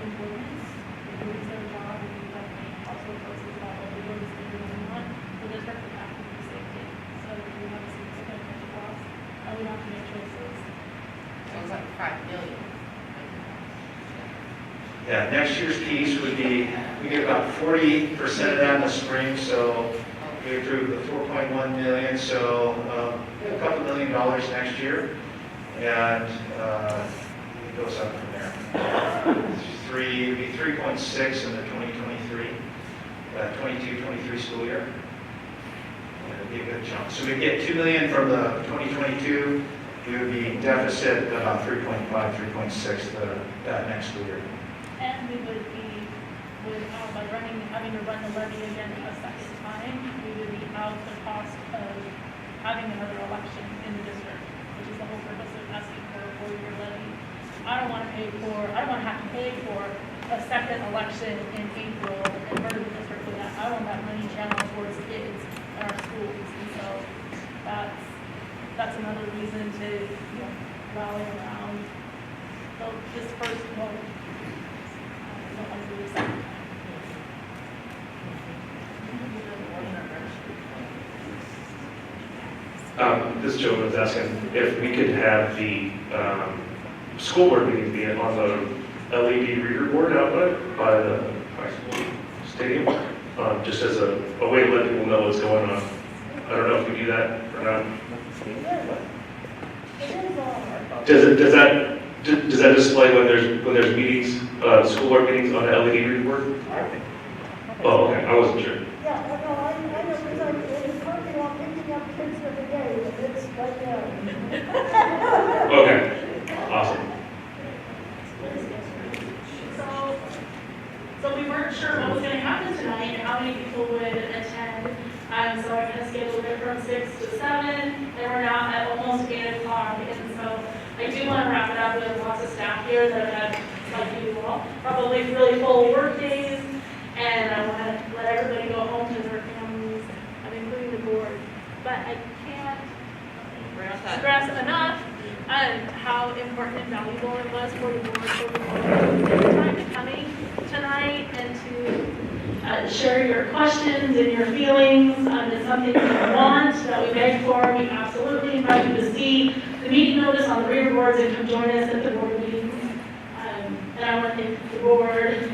S1: employees, it does their job, and we have any household folks as well, we go to the other one, the district would have to do the same thing. So we have a significant loss, and we have to make choices.
S15: So it's like 5 million.
S5: Yeah, next year's piece would be, we get about 40% of that in the spring, so we approved the 4.1 million, so a couple $1 million next year, and it goes up from there. It'd be 3.6 in the 2023, 22-23 school year. It'd be a good chunk. So we get 2 million from the 2022, we would be deficit about 3.5, 3.6 that next school year.
S1: And we would be, by having to run the levy again a second time, we would be out the cost of having another election in the district, which is the whole purpose of asking for a 4-year levy. I don't want to have to pay for a second election in April and burden the district with that. I want that money channeled towards kids in our schools, and so that's another reason to, rally around this first vote.
S14: This gentleman was asking if we could have the school board meeting be on the LED reader board outlet by the high school stadium, just as a way to let people know what's going on. I don't know if we do that or not. Does that display when there's meetings, school board meetings on the LED reader board? Oh, okay, I wasn't sure.
S16: Yeah, no, I know, because I'm in the parking lot picking up kids every day, and it's right there.
S14: Okay.
S1: worn out at almost 8 o'clock. And so I do want to wrap it up. We have lots of staff here that have had, like you all, probably really full work days. And I want to let everybody go home to their families, including the board. But I can't stress enough how important and valuable it was for the board for the time coming tonight and to share your questions and your feelings. It's something we want, that we beg for. We absolutely invite you to see the meeting notice on the reader boards and come join us at the board meetings. And I want to thank the board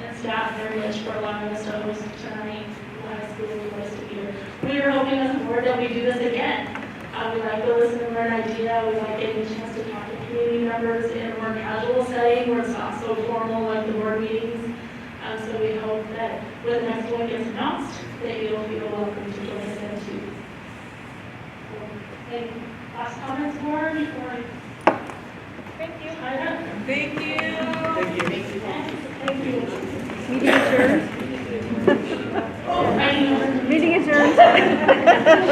S1: and staff very much for allowing us to host tonight. It's really nice to be here. We are hoping as a board that we do this again. We like to listen and learn idea. We like getting a chance to talk to community members in a more casual setting where it's not so formal like the board meetings. So we hope that when the next one gets announced, that you'll feel welcome to join us then too. Any last comments, board? Thank you.
S11: Thank you.
S1: Thank you.
S9: Meeting adjourned.
S1: Oh, I know.
S9: Meeting adjourned.